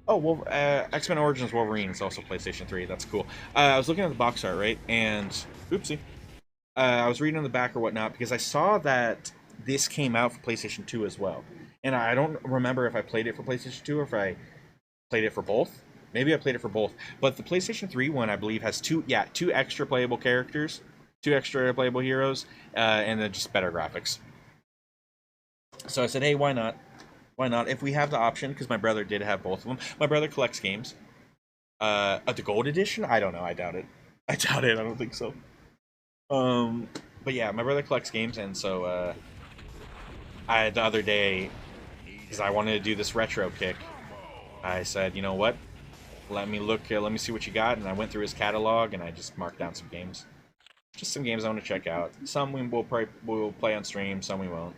X-Men Origins Wolverine is also PlayStation 3. That's cool. I was looking at the box art, right, and oopsie. I was reading on the back or whatnot because I saw that this came out for PlayStation 2 as well. And I don't remember if I played it for PlayStation 2 or if I played it for both. Maybe I played it for both. But the PlayStation 3 one, I believe, has two extra playable characters, 2 extra playable heroes, and then just better graphics. So I said, hey, why not? Why not? If we have the option, because my brother did have both of them. My brother collects games. The gold edition? I don't know. I doubt it. I don't think so. But yeah, my brother collects games, and so the other day, because I wanted to do this retro kick, I said, you know what? Let me see what you got, and I went through his catalog, and I just marked down some games. Just some games I want to check out. Some we'll play on stream, some we won't.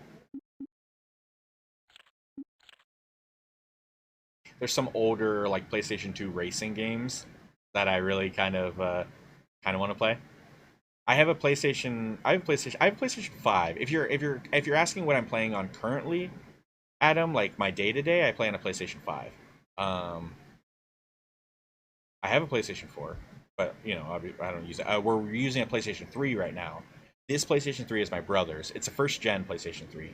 There's some older like PlayStation 2 racing games that I really kind of want to play. I have a PlayStation 5. If you're asking what I'm playing on currently, Adam, like my day-to-day, I play on a PlayStation 5. I have a PlayStation 4, but you know, I don't use it. We're using a PlayStation 3 right now. This PlayStation 3 is my brother's. It's a first-gen PlayStation 3.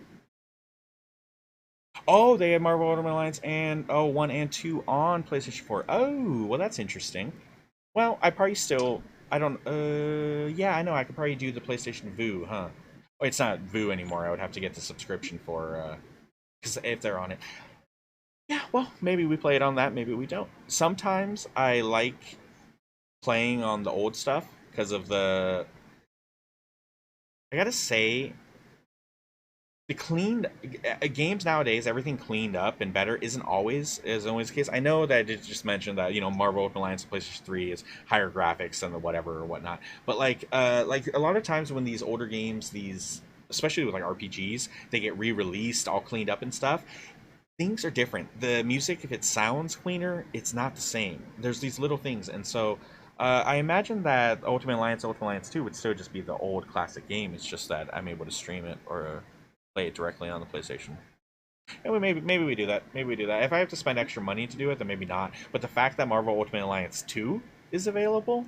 Oh, they have Marvel Ultimate Alliance and 1 and 2 on PlayStation 4. Oh, well that's interesting. Well, I probably still... I don't, yeah, I know, I could probably do the PlayStation Vue, huh? Oh, it's not Vue anymore, I would have to get the subscription for, because if they're on it. Yeah, well, maybe we play it on that, maybe we don't. Sometimes I like playing on the old stuff, because of the... I gotta say, the cleaned games nowadays, everything cleaned up and better isn't always the case. I know that it just mentioned that, you know, Marvel Open Alliance PlayStation 3 is higher graphics than the whatever or whatnot. But like a lot of times when these older games, especially with like RPGs, they get re-released, all cleaned up and stuff. Things are different. The music, if it sounds cleaner, it's not the same. There's these little things, and so I imagine that Ultimate Alliance 2 would still just be the old classic game. It's just that I'm able to stream it or play it directly on the PlayStation. And maybe we do that. Maybe we do that. If I have to spend extra money to do it, then maybe not. But the fact that Marvel Ultimate Alliance 2 is available,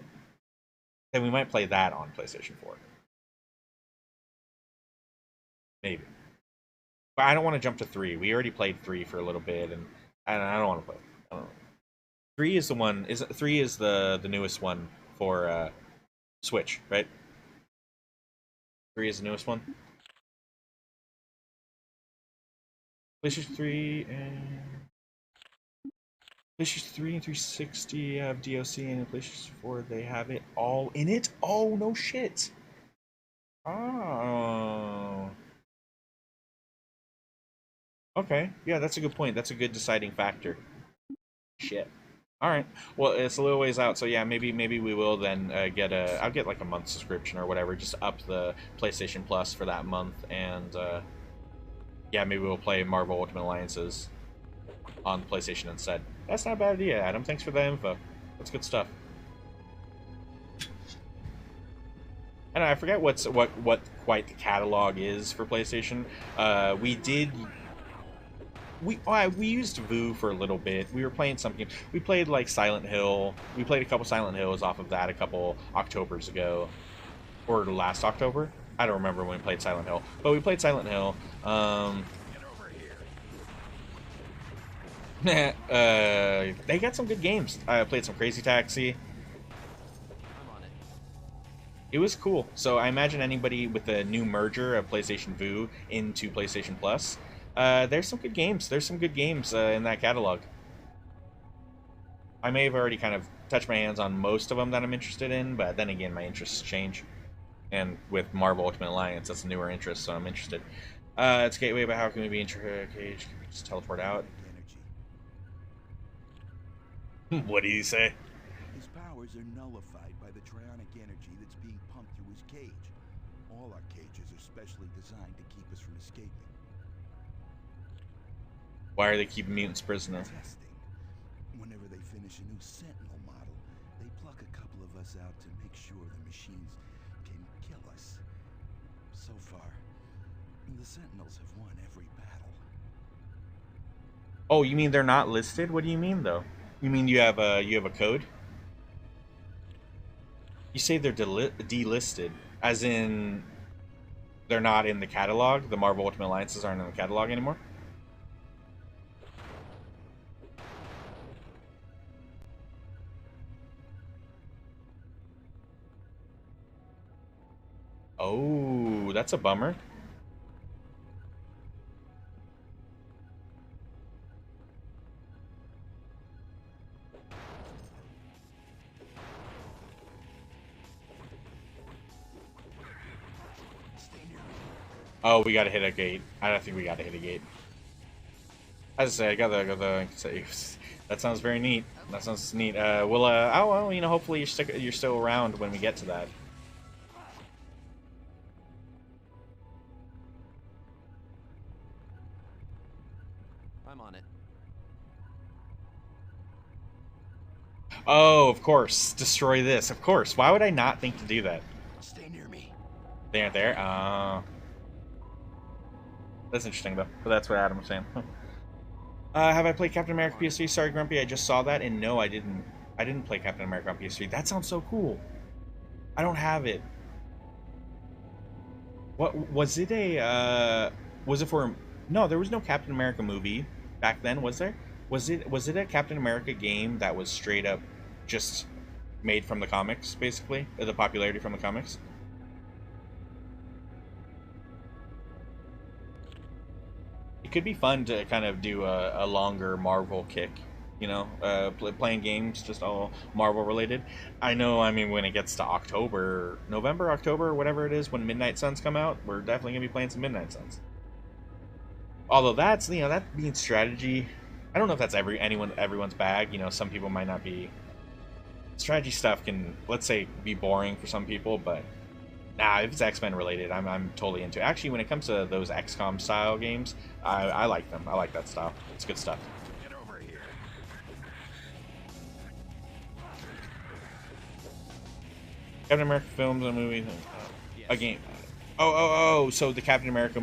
then we might play that on PlayStation 4. Maybe. But I don't want to jump to 3. We already played 3 for a little bit, and I don't want to play. I don't know. 3 is the one. 3 is the newest one for Switch, right? 3 is the newest one. PlayStation 3 and PlayStation 3 and 360 have DLC, and PlayStation 4 they have it all in it. Oh no shit! Oh, okay, yeah, that's a good point. That's a good deciding factor. Shit. All right. Well, it's a little ways out, so yeah, maybe we will then I'll get like a month subscription or whatever, just up the PlayStation Plus for that month, and yeah, maybe we'll play Marvel Ultimate Alliances on PlayStation instead. That's not a bad idea, Adam. Thanks for the info. That's good stuff. And I forget what quite the catalog is for PlayStation. We used Voo for a little bit. We were playing some games. We played like Silent Hill. We played a couple Silent Hills off of that a couple Octobers ago, or last October. I don't remember when we played Silent Hill, but we played Silent Hill. They got some good games. I played some Crazy Taxi. It was cool. So I imagine anybody with the new merger of PlayStation Vue into PlayStation Plus, there's some good games. There's some good games in that catalog. I may have already kind of touched my hands on most of them that I'm interested in, but then again, my interests change. And with Marvel Ultimate Alliance, that's a newer interest, so I'm interested. It's Gateway, but how can we be in cage? Can we just teleport out? What do you say? His powers are nullified by the trionic energy that's being pumped through his cage. All our cages are specially designed to keep us from escaping. Why are they keeping mutants prisoner? Testing. Whenever they finish a new Sentinel model, they pluck a couple of us out to make sure the machines can kill us. So far, the Sentinels have won every battle. Oh, you mean they're not listed? What do you mean, though? You mean you have a code? You say they're delisted, as in they're not in the catalog? The Marvel Ultimate Alliances aren't in the catalog anymore? Oh, that's a bummer. Oh, we gotta hit a gate. I don't think we gotta hit a gate. As I say, I gotta say, that sounds very neat. That sounds neat. Well, you know, hopefully you're still around when we get to that. I'm on it. Oh, of course. Destroy this. Of course. Why would I not think to do that? Stay near me. They aren't there? That's interesting, though. But that's what Adam was saying. Have I played Captain America PS3? Sorry, Grumpy, I just saw that, and no, I didn't. I didn't play Captain America on PS3. That sounds so cool. I don't have it. What was it? Was it for? No, there was no Captain America movie back then, was there? Was it a Captain America game that was straight up just made from the comics, basically? The popularity from the comics? It could be fun to kind of do a longer Marvel kick, you know, playing games just all Marvel related. I know, I mean, when it gets to November, October, whatever it is, when Midnight Suns come out, we're definitely going to be playing some Midnight Suns. Although that's, you know, that being strategy, I don't know if that's everyone's bag. You know, some people might not be. Strategy stuff can, let's say, be boring for some people, but nah, if it's X-Men related, I'm totally into it. Actually, when it comes to those XCOM style games, I like them. I like that style. It's good stuff. Get over here. Captain America films and movies, a game. Oh! So the Captain America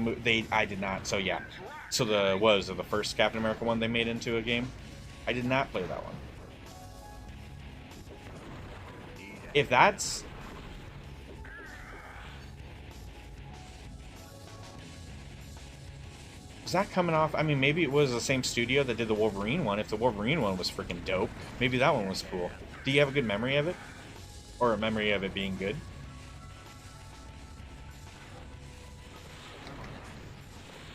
I did not. So yeah. So the first Captain America one they made into a game? I did not play that one. If that's... Is that coming off? I mean, maybe it was the same studio that did the Wolverine one. If the Wolverine one was freaking dope, maybe that one was cool. Do you have a good memory of it? Or a memory of it being good?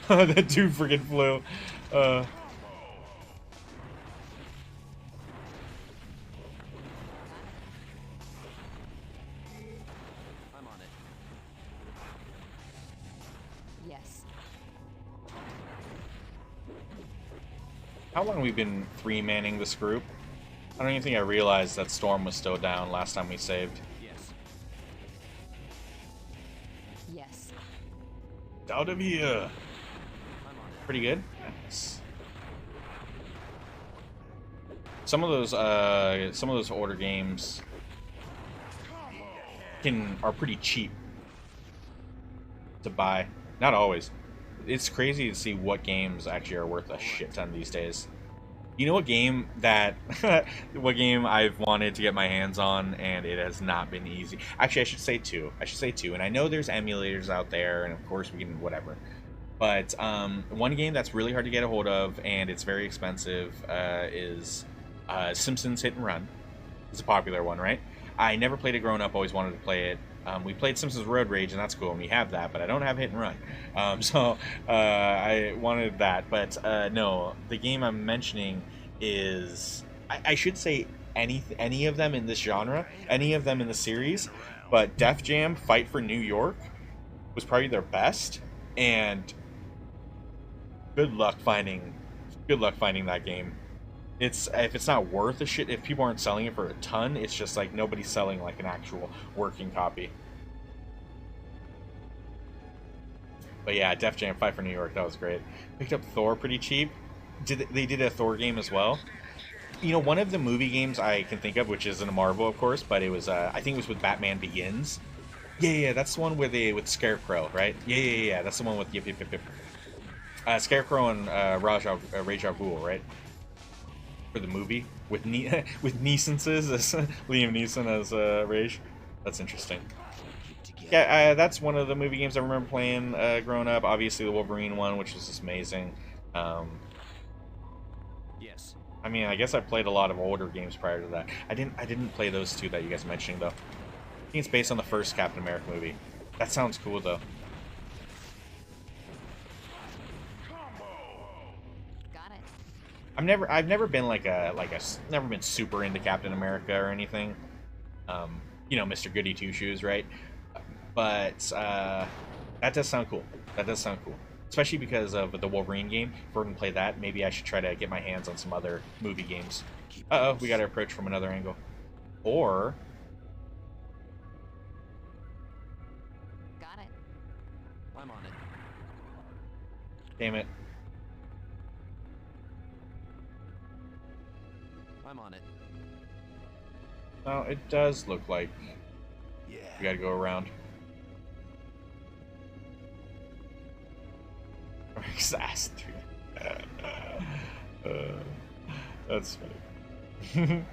That dude freaking flew. I'm on it. Yes. How long have we been three-manning this group? I don't even think I realized that Storm was still down last time we saved. Yes. Yes. Out of here. I'm on it. Pretty good. Nice. Some of those older games are pretty cheap to buy. Not always. It's crazy to see what games actually are worth a shit ton these days. You know what game what game I've wanted to get my hands on and it has not been easy? Actually, I should say two. And I know there's emulators out there, and of course we can whatever. But one game that's really hard to get a hold of and it's very expensive is Simpsons Hit and Run. It's a popular one, right? I never played it growing up. Always wanted to play it. We played Simpsons Road Rage, and that's cool, and we have that, but I don't have Hit and Run. So I wanted that, but no, the game I'm mentioning is, I should say any of them in this genre, any of them in the series, but Def Jam Fight for New York was probably their best, and good luck finding that game. If it's not worth a shit, if people aren't selling it for a ton, it's just like nobody's selling like an actual working copy. But yeah, Def Jam Fight for New York, that was great. Picked up Thor pretty cheap. They did a Thor game as well. You know, one of the movie games I can think of, which isn't a Marvel, of course, but it was I think it was with Batman Begins. Yeah, that's the one with Scarecrow, right? Yeah, that's the one with yep. Scarecrow and Ra's al Ghul, right? For the movie with with Neeson's as Liam Neeson as Rage. That's interesting. Yeah, that's one of the movie games I remember playing growing up. Obviously, the Wolverine one, which was just amazing. Yes. I mean, I guess I played a lot of older games prior to that. I didn't play those two that you guys mentioned though. I think it's based on the first Captain America movie. That sounds cool though. I've never been never been super into Captain America or anything. You know, Mr. Goody Two Shoes, right? But that does sound cool. Especially because of the Wolverine game. If we're gonna play that, maybe I should try to get my hands on some other movie games. Uh-oh, we got to approach from another angle. Or Got it. I'm on it. damn it. I'm on it. No, it does look like Yeah. we gotta go around. Ass, dude. That's funny. You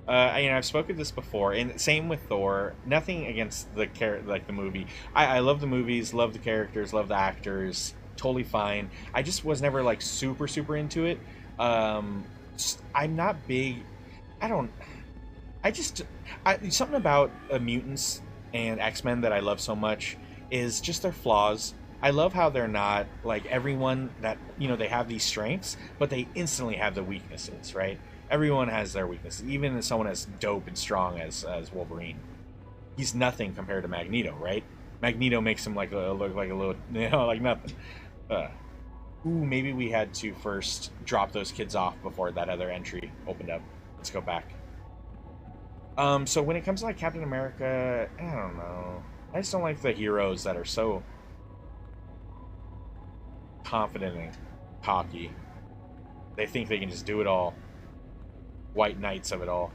know, I've spoken this before, and same with Thor. Nothing against the the movie. I love the movies, love the characters, love the actors. Totally fine. I just was never like super into it. I'm not big. Something about mutants and X-Men that I love so much is just their flaws. I love how they're not like everyone that, you know, they have these strengths, but they instantly have the weaknesses, right? Everyone has their weaknesses. Even someone as dope and strong as Wolverine, he's nothing compared to Magneto, right? Magneto makes him look like a little, you know, like nothing. Maybe we had to first drop those kids off before that other entry opened up. Let's go back. So when it comes to like Captain America, I don't know. I just don't like the heroes that are so confident and cocky. They think they can just do it all. White knights of it all.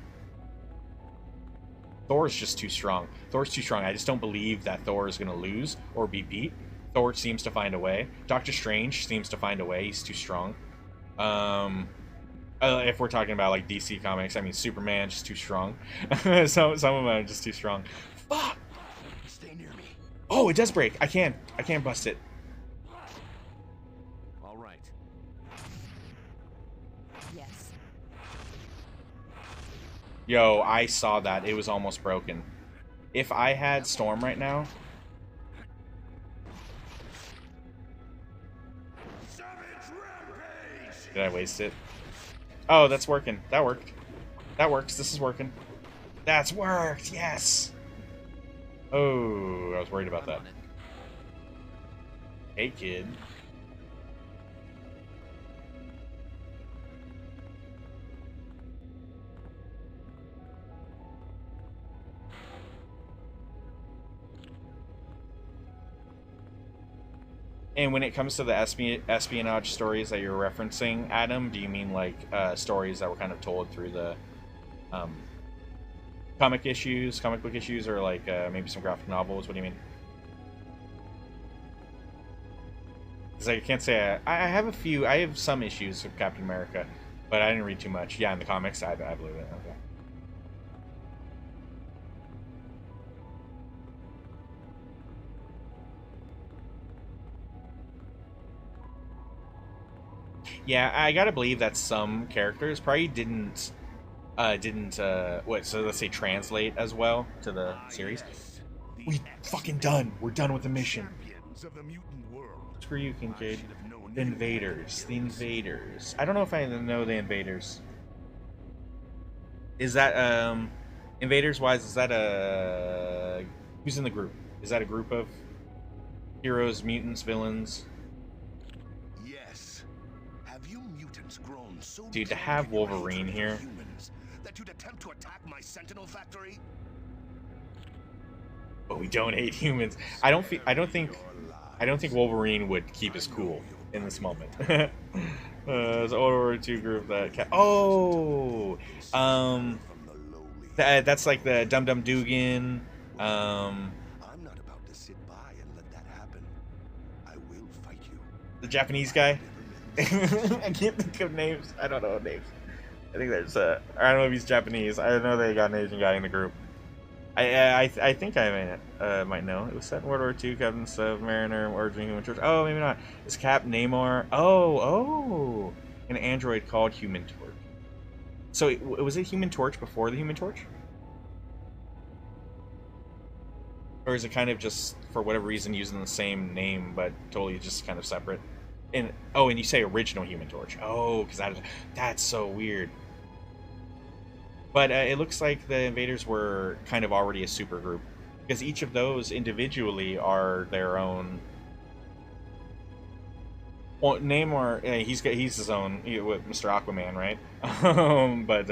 Thor's just too strong. I just don't believe that Thor is going to lose or be beat. Thor seems to find a way. Doctor Strange seems to find a way. He's too strong. If we're talking about like DC comics, I mean Superman's just too strong. Some of them are just too strong. Fuck! Stay near me. Oh, it does break. I can't bust it. All right. Yes. Yo, I saw that. It was almost broken. If I had Storm right now. Did I waste it? Oh, that's working. That worked. That works. This is working. That's worked. Yes. Oh, I was worried about that. Hey, kid. And when it comes to the espionage stories that you're referencing, Adam, do you mean like stories that were kind of told through the comic book issues, or like maybe some graphic novels? What do you mean? Because I can't say I have some issues with Captain America, but I didn't read too much. Yeah, in the comics, I believe it. Okay. Yeah, I gotta believe that some characters probably didn't what? So let's say translate as well to the series. Yes, We fucking done. We're done with the mission. champions of the mutant world. Screw you, I Kincaid. should have known The you invaders. The had heroes. invaders. I don't know if I know the invaders. Is that invaders wise? Is that who's in the group? Is that a group of heroes, mutants, villains? Yes. Have you mutants grown so Dude, to drunk have in your Wolverine hatred here. for humans that you'd attempt to attack my Sentinel factory? But we don't hate humans. I don't think Wolverine would keep his cool in this moment. It's an World War II group that that's like the Dum Dum Dugan. I'm not about to sit by and let that happen. I will fight you. The Japanese guy. I can't think of names. I don't know names. I think there's I don't know if he's Japanese. I know they got an Asian guy in the group. I think I might know. It was set in World War II. Captain Submariner, Origin Human Torch. Oh, maybe not. It's Cap Namor. Oh, an android called Human Torch. So was it Human Torch before the Human Torch? Or is it kind of just, for whatever reason, using the same name, but totally just kind of separate? And you say original Human Torch. Oh, because that's so weird. But it looks like the invaders were kind of already a super group, because each of those individually are their own. Well, Namor, he's his own, Mr. Aquaman, right? But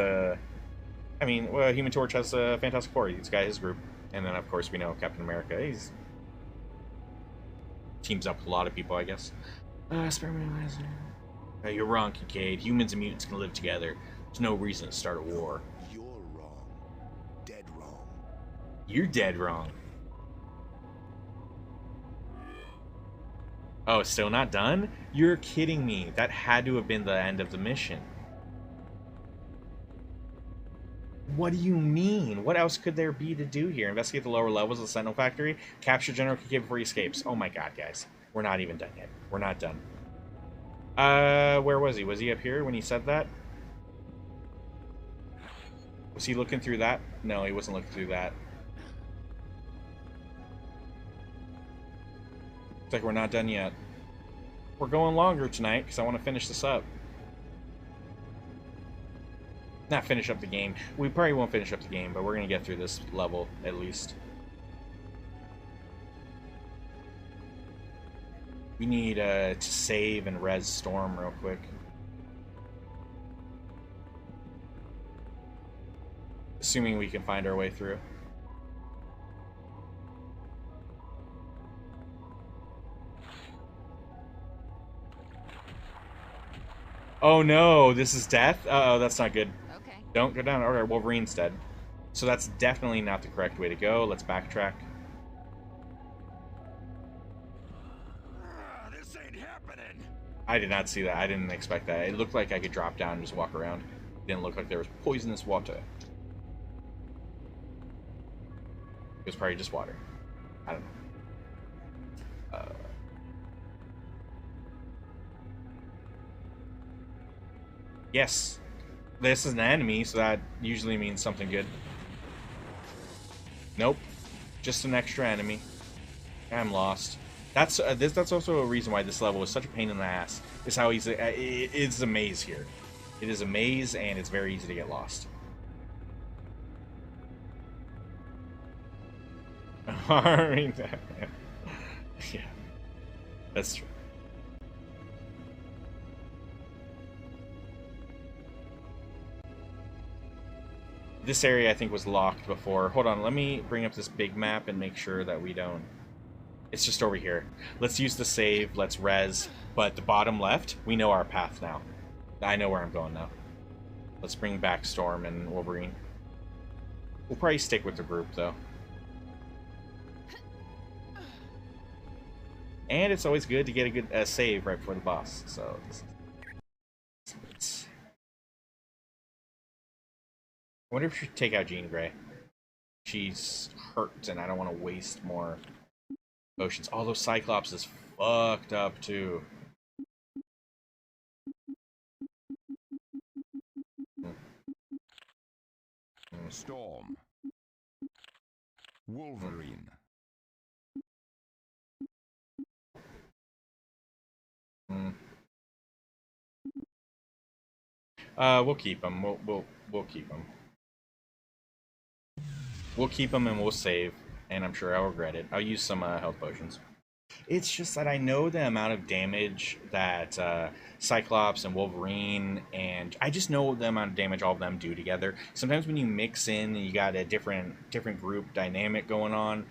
I mean, well, Human Torch has Fantastic Four. He's got his group, and then of course we know Captain America. He's teams up with a lot of people, I guess. You're wrong, Kincaid. Humans and mutants can live together. There's no reason to start a war. You're wrong. Dead wrong. You're dead wrong. Oh, it's still not done? You're kidding me. That had to have been the end of the mission. What do you mean? What else could there be to do here? Investigate the lower levels of the Sentinel Factory. Capture General Kincaid before he escapes. Oh my god, guys. We're not even done yet. We're not done. Where was he? Was he up here when he said that? Was he looking through that? No, he wasn't looking through that. Looks like we're not done yet. We're going longer tonight because I want to finish this up. Not finish up the game. We probably won't finish up the game, but we're going to get through this level at least. We need to save and res Storm real quick. Assuming we can find our way through. Oh no, this is death? Uh-oh, that's not good. Okay. Don't go down. Alright, Wolverine's dead. So that's definitely not the correct way to go. Let's backtrack. This ain't happening. I did not see that. I didn't expect that. It looked like I could drop down and just walk around. It didn't look like there was poisonous water. It was probably just water. I don't know. Yes. This is an enemy, so that usually means something good. Nope. Just an extra enemy. I'm lost. That's also a reason why this level is such a pain in the ass. Is how easy it's a maze here. It is a maze, and it's very easy to get lost. Harming that. Yeah, that's true. This area I think was locked before. Hold on, let me bring up this big map and make sure that we don't It's just over here. Let's use the save. Let's res. But the bottom left, we know our path now. I know where I'm going now. Let's bring back Storm and Wolverine. We'll probably stick with the group, though. And it's always good to get a good save right before the boss. So, I wonder if we should take out Jean Grey. She's hurt, and I don't want to waste more potions. Although Cyclops is fucked up too. Storm. Wolverine. We'll keep him. We'll keep him. We'll keep him and we'll save. And I'm sure I'll regret it. I'll use some health potions. It's just that I know the amount of damage that Cyclops and Wolverine, and I just know the amount of damage all of them do together. Sometimes when you mix in and you got a different group dynamic going on,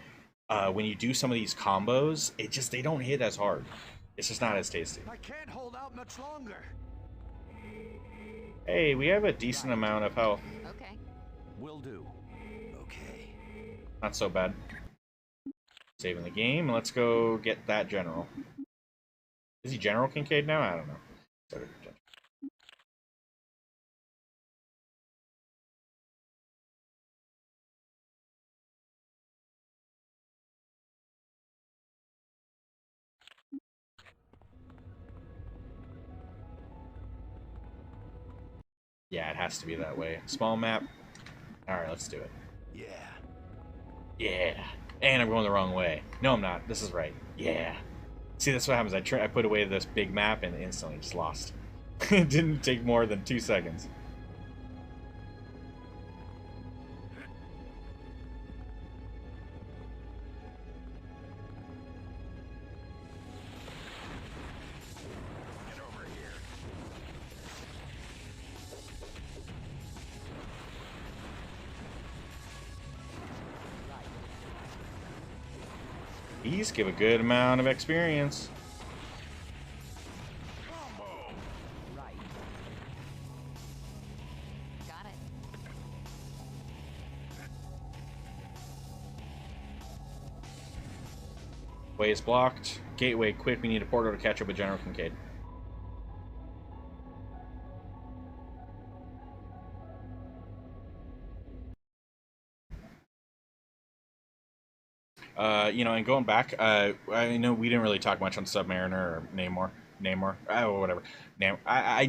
when you do some of these combos, they don't hit as hard. It's just not as tasty. I can't hold out much longer. Hey, we have a decent amount of health. Okay. Will do. Okay. Not so bad. Saving the game. Let's go get that general. Is he General Kincaid now? I don't know. Yeah, it has to be that way. Small map. Alright, let's do it. Yeah. Yeah. And I'm going the wrong way. No, I'm not. This is right. Yeah. See, that's what happens. I put away this big map and instantly just lost. It didn't take more than 2 seconds. These give a good amount of experience. Right. Got it. Way is blocked. Gateway, quick, we need a portal to catch up with General Kincaid. You know, and going back, I know we didn't really talk much on Submariner or Namor, or whatever. I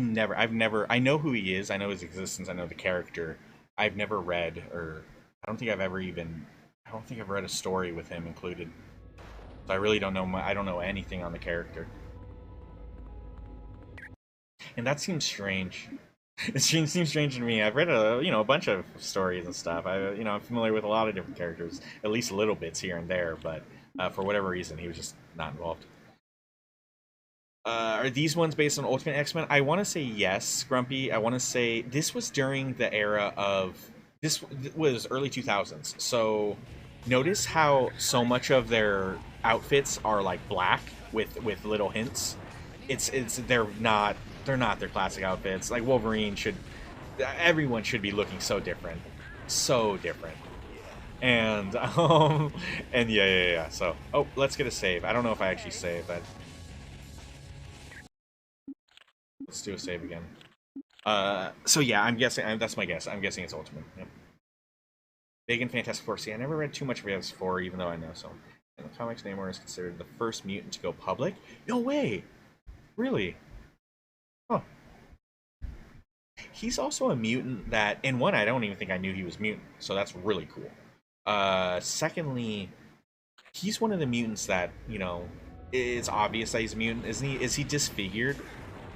know who he is, I know his existence, I know the character. I've never read, or I don't think I've read a story with him included. So I really don't know, I don't know anything on the character. And that seems strange. It seems strange to me. I've read a bunch of stories and stuff. I'm familiar with a lot of different characters, at least little bits here and there. But for whatever reason, he was just not involved. Are these ones based on Ultimate X-Men? I want to say yes, Grumpy. I want to say this was during the era of this was early 2000s. So notice how so much of their outfits are like black with little hints. They're not their classic outfits. Like everyone should be looking so different. And and yeah. So, let's get a save. I don't know if I actually saved that. Let's do a save again. So yeah, I'm guessing that's my guess. I'm guessing it's Ultimate. Yep. Big and Fantastic Four. See, I never read too much of Fantastic Four, even though I know some. In the comics, Namor is considered the first mutant to go public. No way. Really? Huh. He's also a mutant that, in one, I don't even think I knew he was mutant, so that's really cool. Secondly, he's one of the mutants that, it's obvious that he's a mutant, isn't he? Is he disfigured?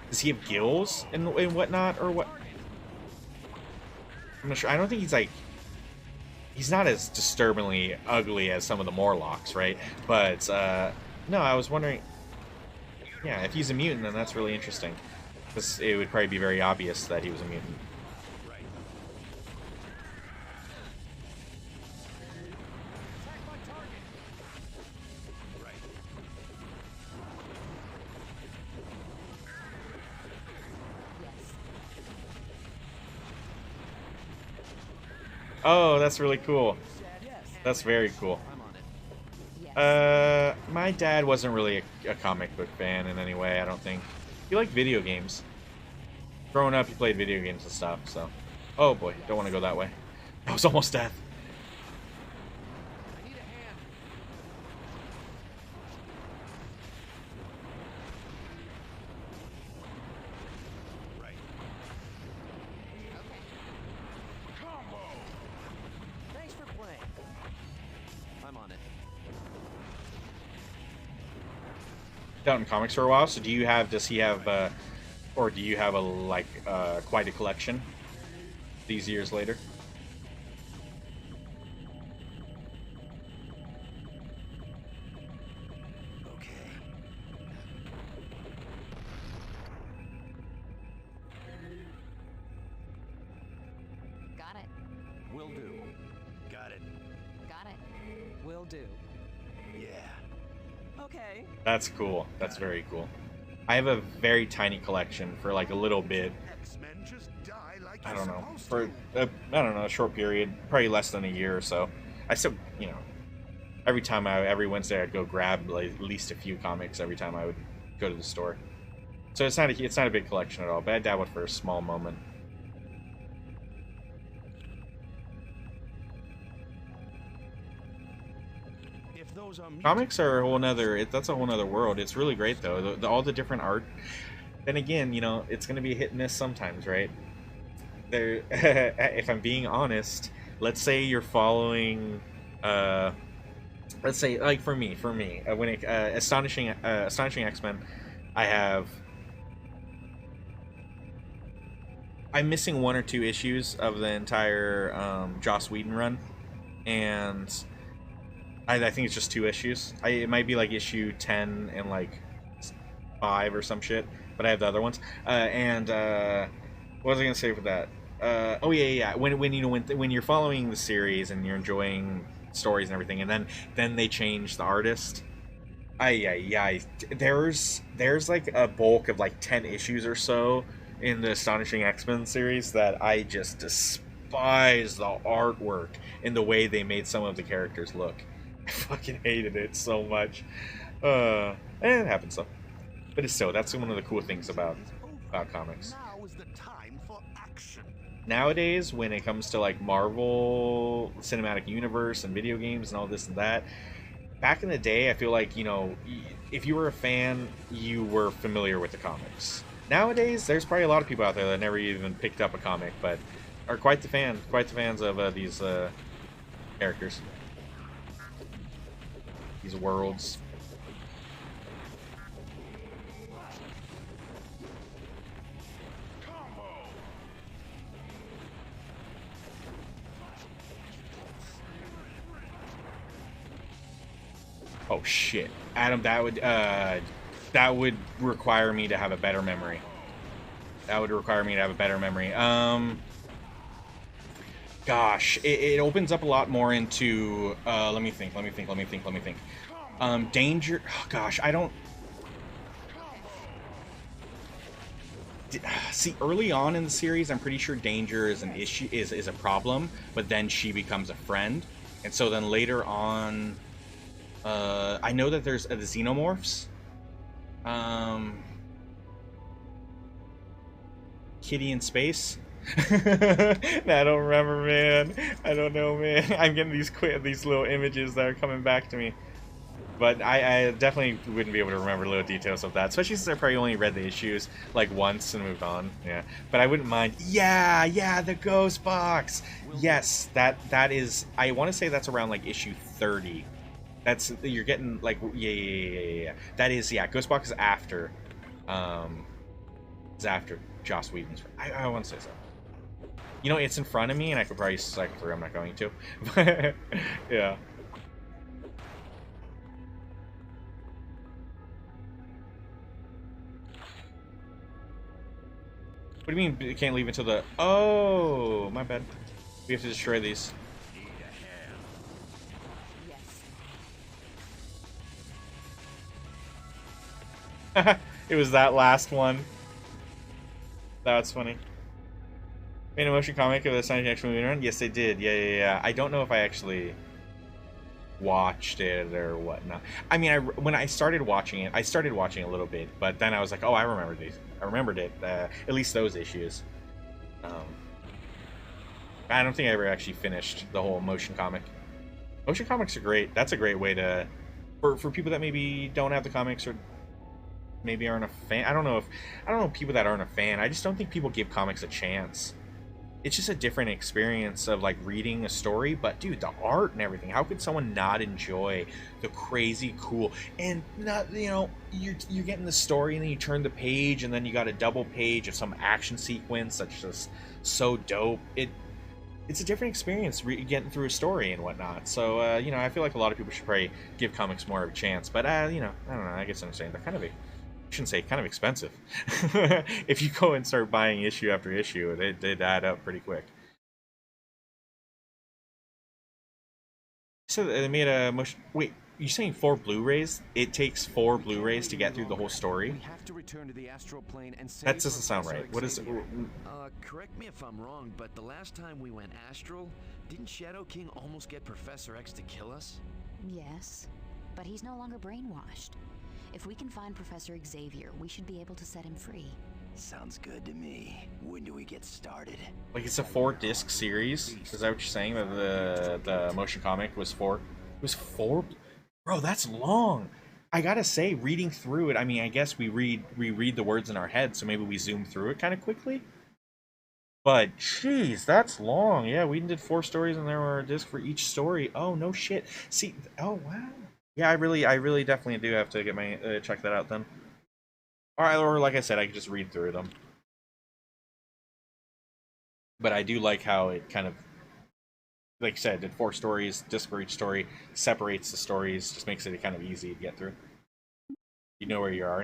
Does he have gills and whatnot, or what? I'm not sure. I don't think he's not as disturbingly ugly as some of the Morlocks, right? But, no, I was wondering, yeah, if he's a mutant, then that's really interesting. Because it would probably be very obvious that he was a mutant. Oh, that's really cool. Yes. That's very cool. I'm on it. Yes. My dad wasn't really a comic book fan in any way, I don't think. He liked video games. Growing up, he played video games and stuff, so... Oh boy, don't want to go that way. That was almost death. I need a hand. Right. Okay. Combo. Thanks for playing. I'm on it. Out in comics for a while, so do you have, does he have, or do you have a, like, quite a collection these years later? Okay. Got it. Will do. Got it. Got it. Will do. Yeah. Okay. That's cool. That's very cool. I have a very tiny collection for like a little bit. X-Men just die like I you're don't know, supposed for to. I don't know, a short period, probably less than a year or so. I still, you know, every Wednesday I'd go grab like, at least a few comics every time I would go to the store. So it's not a big collection at all. But I dabbled for a small moment. If those are Comics are a whole nother. That's a whole nother world. It's really great though. All the different art. Then again, you know, it's gonna be hit and miss sometimes, right? There, if I'm being honest, let's say you're following, let's say like for me, when it astonishing X-Men, I'm missing one or two issues of the entire Joss Whedon run, and I think it's just 2 issues. It might be like issue 10 and like 5 or some shit, but I have the other ones. What was I gonna say for that? Oh yeah. When you're following the series and you're enjoying stories and everything, and then they change the artist. There's like a bulk of like 10 issues or so in the Astonishing X-Men series that I just despise the artwork and the way they made some of the characters look. I fucking hated it so much. And it happens though. But it's still, that's one of the cool things about comics. Now is the time for action. Nowadays, when it comes to like Marvel Cinematic Universe and video games and all this and that, back in the day, I feel like, you know, if you were a fan, you were familiar with the comics. Nowadays, there's probably a lot of people out there that never even picked up a comic, but are quite the fans of these characters, these worlds. Oh shit, Adam, that would require me to have a better memory. Gosh, it opens up a lot more into let me think. Danger. Oh, gosh, I don't see. Early on in the series, I'm pretty sure Danger is an issue, is a problem, but then she becomes a friend, and so then later on. I know that there's the Xenomorphs. Kitty in Space. I don't remember, man. I don't know, man. I'm getting these little images that are coming back to me. But I definitely wouldn't be able to remember little details of that, especially since I probably only read the issues like once and moved on. Yeah, but I wouldn't mind. Yeah, the Ghost Box. Yes, that is. I want to say that's around like issue 30. That's, you're getting like, yeah. That is, yeah. Ghost Box is after, Joss Whedon's. I want to say so. You know, it's in front of me, and I could probably cycle through. I'm not going to. But yeah. What do you mean you can't leave until the? Oh, my bad. We have to destroy these. Yes. It was that last one. That's funny. Made a motion comic of the Sonic X movie run? Yes, they did. Yeah. I don't know if I actually watched it or whatnot. I mean, when I started watching it, I started watching a little bit, but then I was like, oh, I remember these. I remembered it. At least those issues. I don't think I ever actually finished the whole motion comic. Motion comics are great. That's a great way to, for people that maybe don't have the comics or maybe aren't a fan. I don't know people that aren't a fan. I just don't think people give comics a chance. It's just a different experience of like reading a story, but dude, the art and everything, how could someone not enjoy the crazy cool and not, you know, you're getting the story and then you turn the page and then you got a double page of some action sequence that's just so dope. It's a different experience getting through a story and whatnot. So you know, I feel like a lot of people should probably give comics more of a chance, but you know, I don't know, I guess I'm saying they're kind of shouldn't say kind of expensive. If you go and start buying issue after issue, they'd add up pretty quick. So they made a motion. Wait, you're saying 4 Blu-rays? It takes 4 Blu-rays to get through the whole story? We have to return to the astral plane and save That doesn't sound Professor right. What is it? Xavier. Correct me if I'm wrong, but the last time we went astral, didn't Shadow King almost get Professor X to kill us? Yes, but he's no longer brainwashed. If we can find Professor Xavier, we should be able to set him free. Sounds good to me. When do we get started? Like it's a 4-disc series? Is that what you're saying? That the motion comic was 4? It was 4? Bro, that's long. I gotta say, reading through it, I mean, I guess we read the words in our head, so maybe we zoom through it kind of quickly. But jeez, that's long. Yeah, we did 4 stories and there were a disc for each story. Oh no shit. See, oh wow. Yeah, I really definitely do have to get my check that out then. Or like I said, I could just read through them. But I do like how it kind of, like I said, did 4 stories, disc for each story, separates the stories, just makes it kind of easy to get through. You know where you are,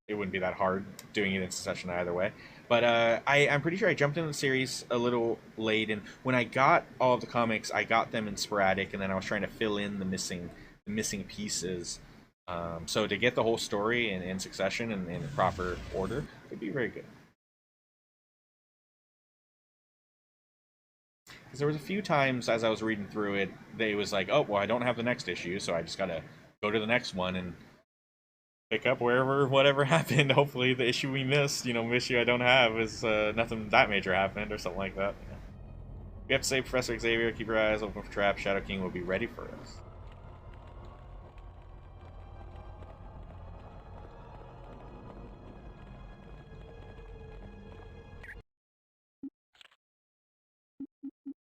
it wouldn't be that hard doing it in succession either way. But I'm pretty sure I jumped into the series a little late, and when I got all of the comics, I got them in sporadic, and then I was trying to fill in the missing pieces. So to get the whole story in succession and in proper order would be very good. Because there was a few times as I was reading through it, they was like, oh, well, I don't have the next issue, so I just gotta go to the next one and pick up whatever happened. Hopefully the issue we missed, you know, issue I don't have is nothing that major happened or something like that. Yeah. We have to save Professor Xavier, keep your eyes open for traps, Shadow King will be ready for us.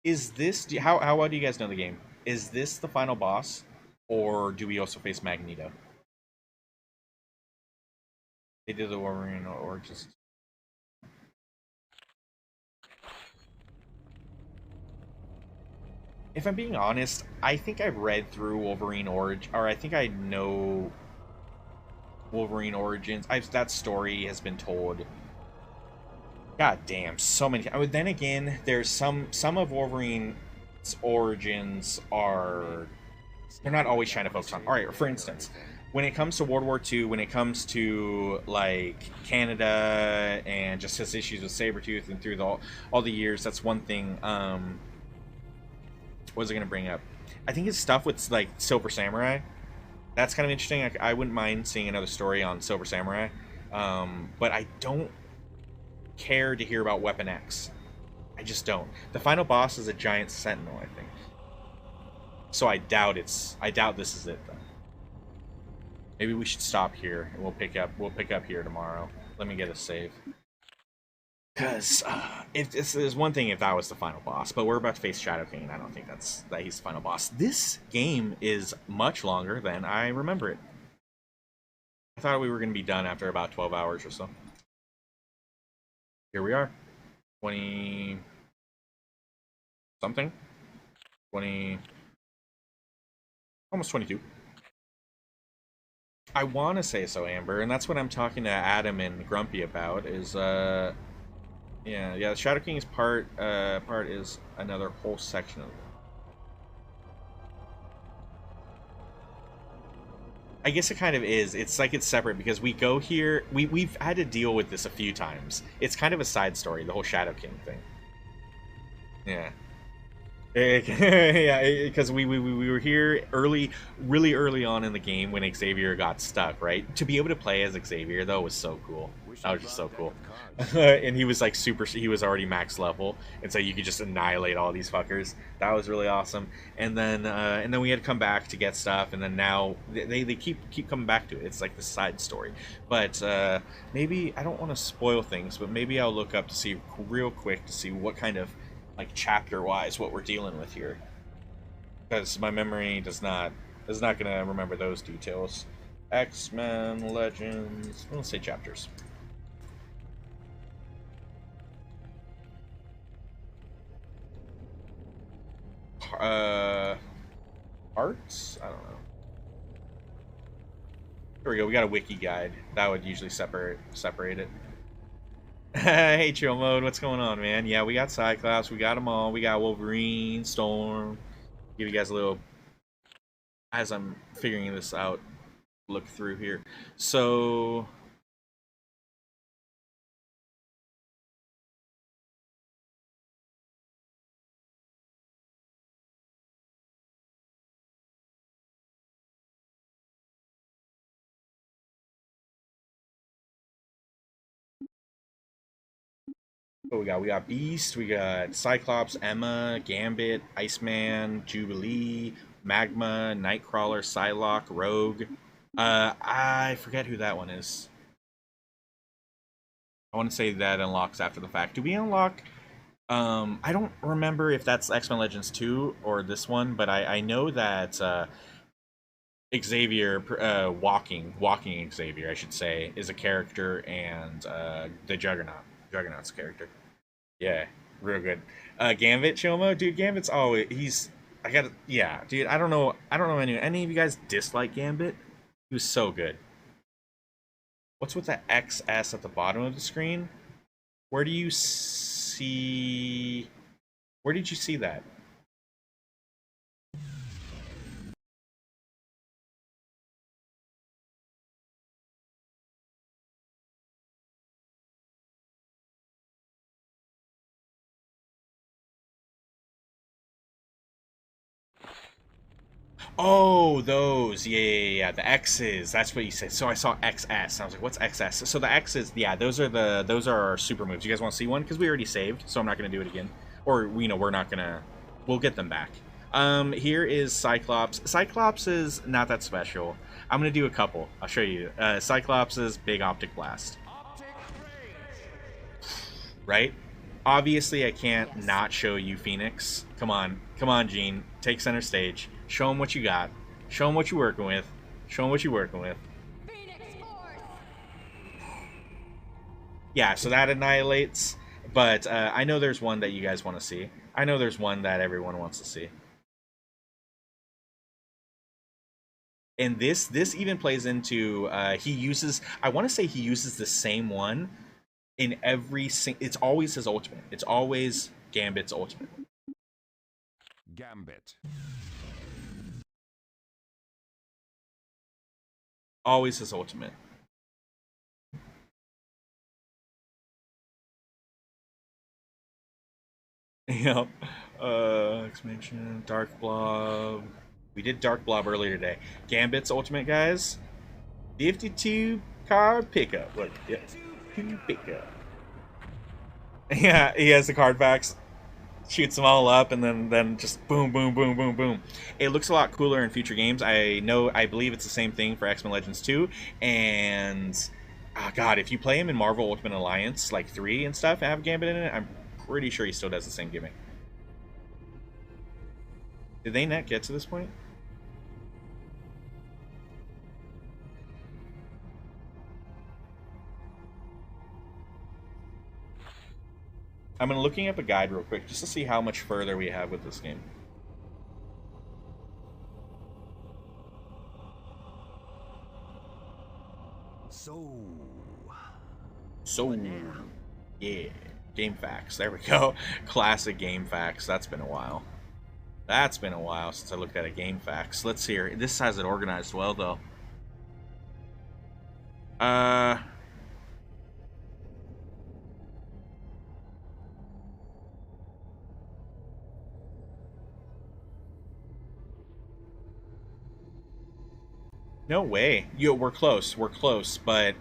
Is this, how well do you guys know the game? Is this the final boss, or do we also face Magneto? They did the Wolverine or just... If I'm being honest, I think I've read through Wolverine Origins, or I think I know Wolverine Origins. That story has been told. God damn, so many. Then again, there's some of Wolverine's origins are, they're not always trying to focus on. All right, for instance, when it comes to World War II, when it comes to like Canada and just his issues with Sabretooth and through all the years, that's one thing. What was I gonna bring up? I think his stuff with like Silver Samurai, that's kind of interesting. I wouldn't mind seeing another story on Silver Samurai, but I don't care to hear about Weapon X. I just don't. The final boss is a giant sentinel, I think. So I doubt this is it though. Maybe we should stop here and we'll pick up here tomorrow. Let me get a save. Because there's one thing if that was the final boss, but we're about to face Shadow King, and I don't think that he's the final boss. This game is much longer than I remember it. I thought we were going to be done after about 12 hours or so. Here we are. 20 something. 20, almost 22. I want to say so, Amber, and that's what I'm talking to Adam and Grumpy about. Is yeah, the Shadow King's part is another whole section of it. I guess it kind of is. It's like it's separate because we go here. We've had to deal with this a few times. It's kind of a side story, the whole Shadow King thing. Yeah. Yeah, because we were here early, really early on in the game when Xavier got stuck, right? To be able to play as Xavier though was so cool. Wish That I was just so brought a cool. deck of cards. And he was like super. He was already max level, and so you could just annihilate all these fuckers. That was really awesome. And then we had to come back to get stuff, and then now they keep coming back to it. It's like the side story. But maybe I don't want to spoil things, but maybe I'll look up to see real quick to see what kind of like chapter wise what we're dealing with here, because my memory is not gonna remember those details. X-Men Legends, let's say chapters. Arts, I don't know. Here we go. We got a wiki guide that would usually separate it. Hey, chill mode, what's going on, man? Yeah, we got Cyclops, we got them all. We got Wolverine, Storm. Give you guys a little, as I'm figuring this out, look through here. So what we got? We got Beast, we got Cyclops, Emma, Gambit, Iceman, Jubilee, Magma, Nightcrawler, Psylocke, Rogue. I forget who that one is. I want to say that unlocks after the fact. Do we unlock? I don't remember if that's X-Men Legends 2 or this one, but I know that Xavier, walking Xavier, I should say, is a character, and the Juggernaut's a character. Yeah, real good. Gambit, Chomo, dude, Gambit's always I got yeah, dude. I don't know any of you guys dislike Gambit. He was so good. What's with the XS at the bottom of the screen? Where do you see? Where did you see that? Oh, those. Yeah. The X's. That's what you said. So I saw XS. I was like, what's XS? So the X's, yeah, those are our super moves. You guys want to see one? Because we already saved, so I'm not going to do it again. Or, we're not going to... We'll get them back. Here is Cyclops. Cyclops is not that special. I'm going to do a couple. I'll show you. Cyclops is Big Optic Blast. Right? Obviously, I can't not show you Phoenix. Come on, Gene. Take center stage. Show them what you got. Show them what you're working with. Show them what you're working with. Yeah, so that annihilates. But I know there's one that you guys want to see. I know there's one that everyone wants to see. And this even plays into he uses. I want to say he uses the same one in every. It's always his ultimate. It's always Gambit's ultimate. Gambit. Always his ultimate. Yep. Expansion, Dark Blob. We did Dark Blob earlier today. Gambit's ultimate, guys. 52 card pickup. Look, yeah. 2 pickup. Yeah, he has the card packs. Shoots them all up, and then just boom, boom, boom, boom, boom. It looks a lot cooler in future games. I believe it's the same thing for X-Men Legends 2, and God, if you play him in Marvel Ultimate Alliance like 3 and stuff and have Gambit in it, I'm pretty sure he still does the same gimmick. Did they not get to this point? I'm looking up a guide real quick just to see how much further we have with this game. So yeah, game facts. There we go. Classic game facts. That's been a while. That's been a while since I looked at a game facts. Let's see here. This has it organized well though. No way. We're close. We're close. But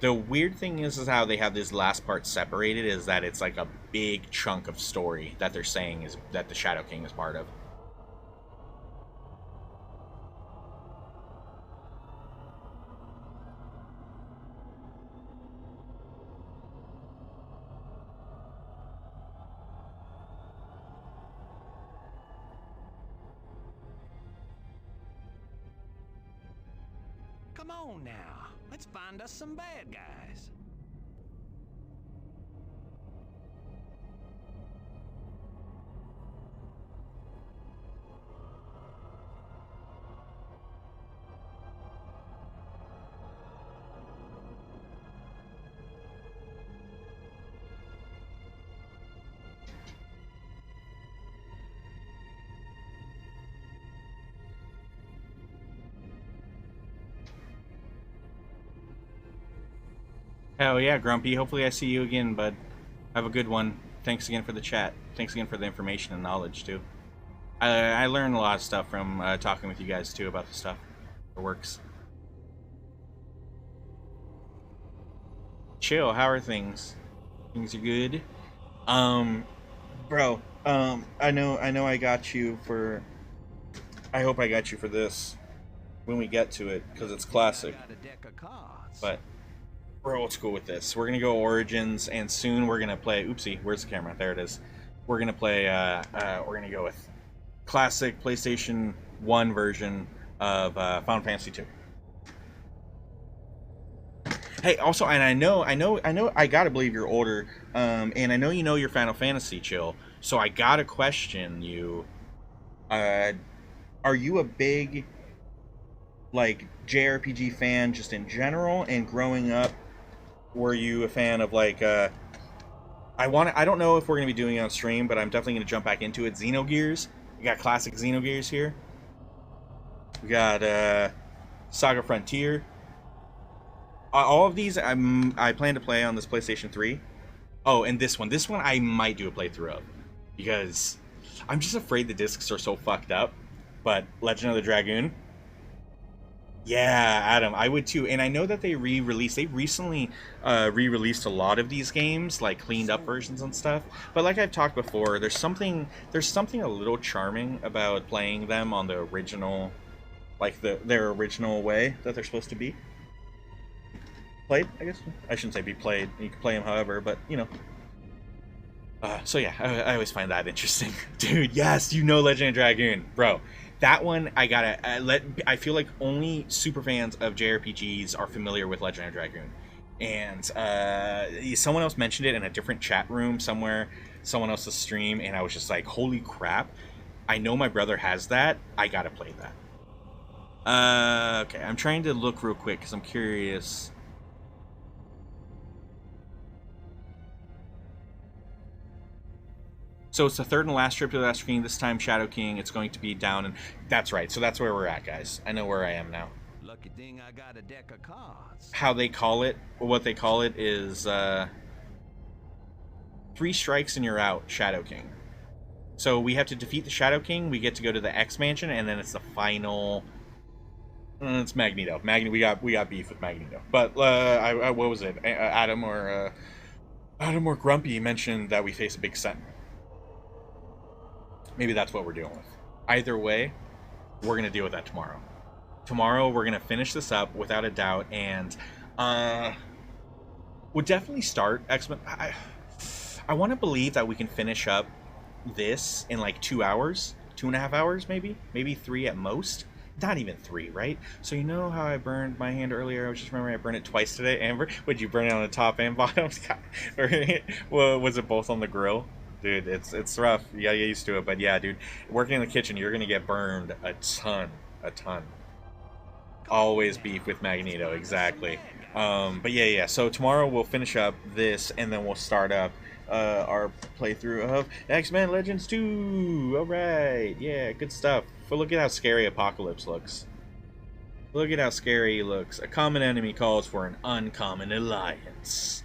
the weird thing is how they have this last part separated is that it's like a big chunk of story that they're saying is that the Shadow King is part of. Come on now. Let's find us some bad guys. Oh yeah, Grumpy. Hopefully I see you again, bud. Have a good one. Thanks again for the chat. Thanks again for the information and knowledge, too. I learned a lot of stuff from talking with you guys, too, about the stuff that works. Chill, how are things? Things are good? Bro, I know I got you for... I hope I got you for this when we get to it, because it's classic. But... we're old school with this. We're gonna go Origins, and soon we're gonna play. Oopsie, where's the camera? There it is. We're gonna play. We're gonna go with classic PlayStation 1 version of Final Fantasy 2. Hey, also, and I know, I gotta believe you're older, and I know you know your Final Fantasy, Chill. So I gotta question you. Are you a big, like, JRPG fan just in general, and growing up? Were you a fan of, like, I don't know if we're going to be doing it on stream, but I'm definitely going to jump back into it. Xenogears. We got classic Xenogears here. We got Saga Frontier. All of these I plan to play on this PlayStation 3. Oh, and this one. This one I might do a playthrough of. Because I'm just afraid the discs are so fucked up. But Legend of the Dragoon... yeah, Adam, I would too. And I know that they re-released, they recently re-released a lot of these games, like cleaned up versions and stuff. But like I've talked before, there's something a little charming about playing them on the original, like their original way that they're supposed to be played, I guess. I shouldn't say be played. You can play them however, but you know. So yeah, I always find that interesting. Dude, yes, you know Legend of Dragoon, bro. That one, I feel like only super fans of JRPGs are familiar with Legend of Dragoon. And someone else mentioned it in a different chat room somewhere, someone else's stream, and I was just like, holy crap. I know my brother has that. I gotta play that. Okay, I'm trying to look real quick because I'm curious. So it's the third and last trip to the last screen. This time, Shadow King. It's going to be down, and that's right. So that's where we're at, guys. I know where I am now. Lucky thing I got a deck of cards. How they call it, or what they call it, is 3 strikes and you're out, Shadow King. So we have to defeat the Shadow King. We get to go to the X Mansion, and then it's the final. It's Magneto. We got beef with Magneto. But what was it? Adam or Grumpy mentioned that we face a big Sentinel. Maybe that's what we're dealing with. Either way, we're going to deal with that tomorrow. Tomorrow, we're going to finish this up without a doubt, and we'll definitely start X-Men. I want to believe that we can finish up this in like 2 hours, 2.5 hours, maybe 3 at most. Not even 3, right? So you know how I burned my hand earlier? I was just remembering I burned it twice today. Amber, would you burn it on the top and bottom? Or well, was it both on the grill? Dude, it's rough. You gotta get used to it. But yeah, dude, working in the kitchen, you're gonna get burned a ton. Always beef with Magneto, exactly. But yeah. So tomorrow we'll finish up this, and then we'll start up our playthrough of X-Men Legends 2. All right, yeah, good stuff. But look at how scary Apocalypse looks. Look at how scary he looks. A common enemy calls for an uncommon alliance.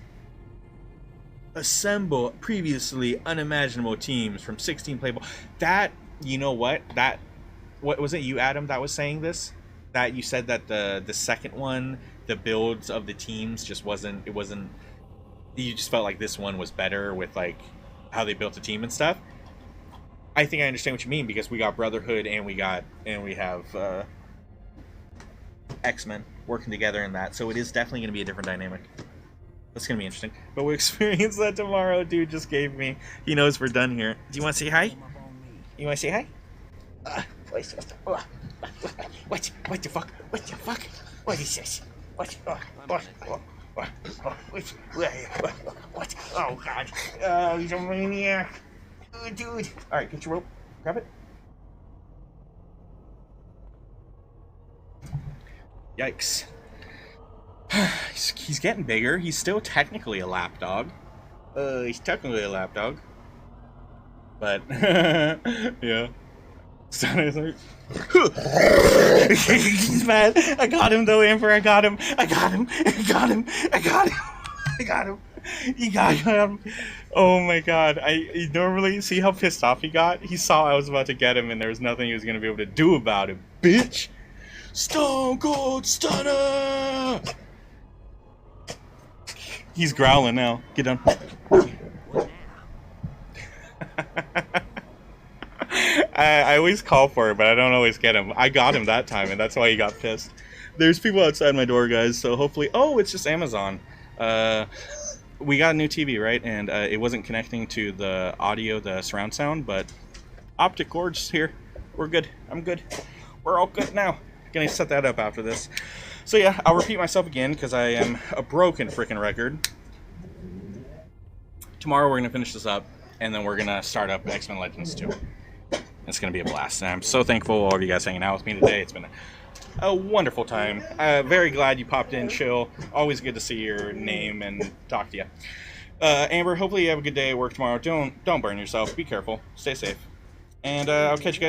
Assemble previously unimaginable teams from 16 playable. That, you know what? What was it, you, Adam, that was saying this? that you said that the second one, the builds of the teams just wasn't. It wasn't. You just felt like this one was better with like how they built the team and stuff. I think I understand what you mean, because we got Brotherhood and we have X-Men working together in that, so it is definitely going to be a different dynamic. That's going to be interesting. But we'll experience that tomorrow. Dude just gave me. He knows we're done here. Do you want to say hi? You want to say hi? What the fuck? What the fuck? What is this? What? What? Oh god! He's a maniac, dude. All right, get your rope. Grab it. Yikes! He's getting bigger. He's still technically a lapdog. He's technically a lapdog. But yeah. He's mad. I got him though, Amber. I got him. You got him. Oh my god. I normally see how pissed off he got. He saw I was about to get him and there was nothing he was gonna be able to do about it. Bitch! Stone Cold Stunner! He's growling now. Get down. I always call for it, but I don't always get him. I got him that time, and that's why he got pissed. There's people outside my door, guys, so hopefully... Oh, it's just Amazon. We got a new TV, right? And it wasn't connecting to the audio, the surround sound, but optic cords here. We're good. I'm good. We're all good now. Gonna set that up after this. So yeah, I'll repeat myself again, because I am a broken freaking record. Tomorrow we're gonna finish this up, and then we're gonna start up X-Men Legends 2. It's going to be a blast, and I'm so thankful all of you guys hanging out with me today. It's been a wonderful time. Very glad you popped in, Chill. Always good to see your name and talk to you. Amber, hopefully you have a good day at work tomorrow. Don't burn yourself. Be careful. Stay safe. And I'll catch you guys